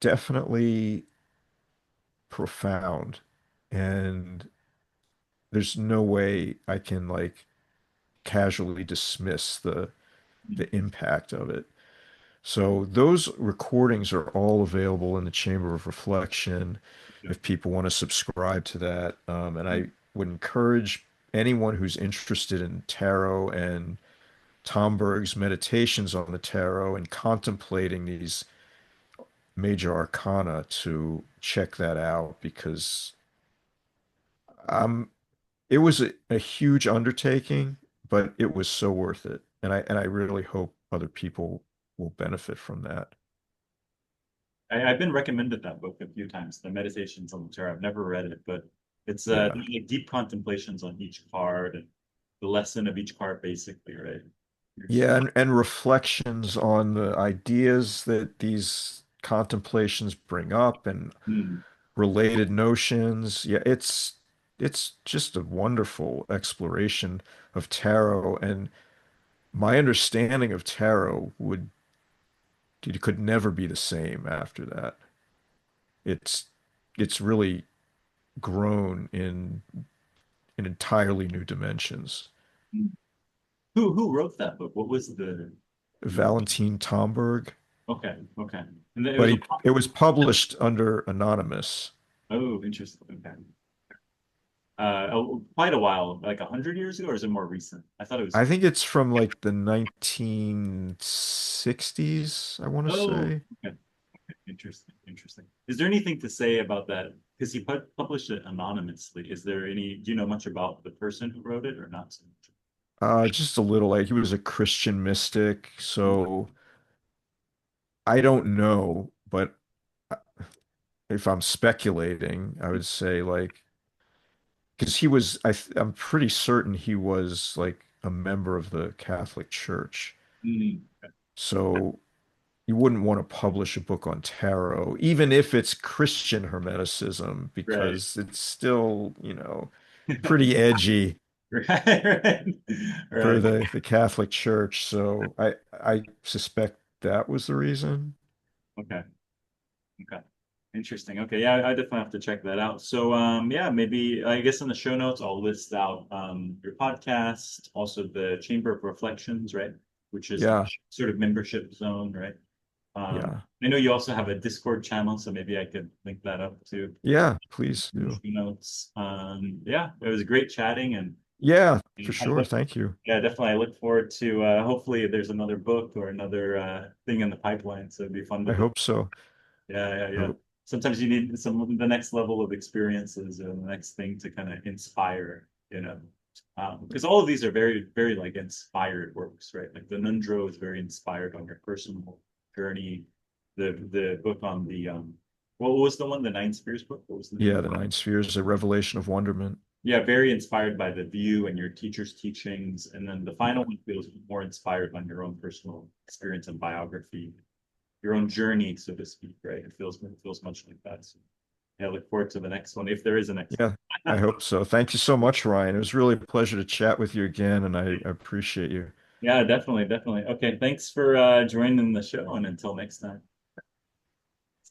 definitely profound, and there's no way I can like casually dismiss the impact of it. So those recordings are all available in the Chamber of Reflection Yeah. if people want to subscribe to that. And I would encourage anyone who's interested in tarot and Tomberg's meditations on the tarot and contemplating these major arcana to check that out because um, it was a huge undertaking, but it was so worth it. And I really hope other people will benefit from that. I've been recommended that book a few times, The Meditations on the Tarot. I've never read it, but it's Yeah. there's like deep contemplations on each card and the lesson of each card, basically, right? Yeah, and reflections on the ideas that these contemplations bring up and Mm, related notions. Yeah, it's just a wonderful exploration of tarot, and my understanding of tarot would it could never be the same after that. It's it's really grown in entirely new dimensions. mm. Who wrote that book? What was the Valentin Tomberg, okay, okay. And then it but was a it was published under anonymous. oh, interesting. Okay. Quite a while, like 100 years ago, or is it more recent? I thought it was. I think it's from like the 1960s, I want to Oh, say. okay. Interesting, interesting. Is there anything to say about that? Because he published it anonymously. Is there any, do you know much about the person who wrote it or not so Just a little like he was a Christian mystic, much? so I don't know, but if I'm speculating, I would say like because I'm pretty certain he was like a member of the Catholic Church. Mm, So you wouldn't want to publish a book on tarot, even if it's Christian Hermeticism, right. because it's still, pretty edgy Right, right. for Right. the Catholic Church. So I suspect that was the reason. Okay. Okay. Interesting. Okay. Yeah, I definitely have to check that out. So, yeah, maybe I guess in the show notes, I'll list out your podcast, also the Chamber of Reflections, right? Which is the Yeah, sort of membership zone, right? yeah, I know you also have a Discord channel, so maybe I could link that up too yeah, please in the do. show notes. Yeah, it was great chatting, and Yeah, for I sure. look, Thank you. yeah, definitely. I look forward to hopefully there's another book or another thing in the pipeline, so it'd be fun to I do. hope so. Yeah, yeah, I yeah. hope- Sometimes you need some the next level of experiences or the next thing to kind of inspire, because all of these are very, very like inspired works, right? Like the Nundro is very inspired on your personal journey. The book on the What was the one, the Nine Spheres book? What was the name? Yeah, the Nine Spheres, a revelation of wonderment. Yeah, very inspired by the view and your teacher's teachings. And then the final one feels more inspired on your own personal experience and biography, your own journey, so to speak, right? It feels much like that. So yeah, I look forward to the next one, if there is a next Yeah, I one. hope so. Thank you so much, Ryan. It was really a pleasure to chat with you again, and I appreciate you. Yeah, definitely, definitely. Okay, thanks for joining the show, and until next time.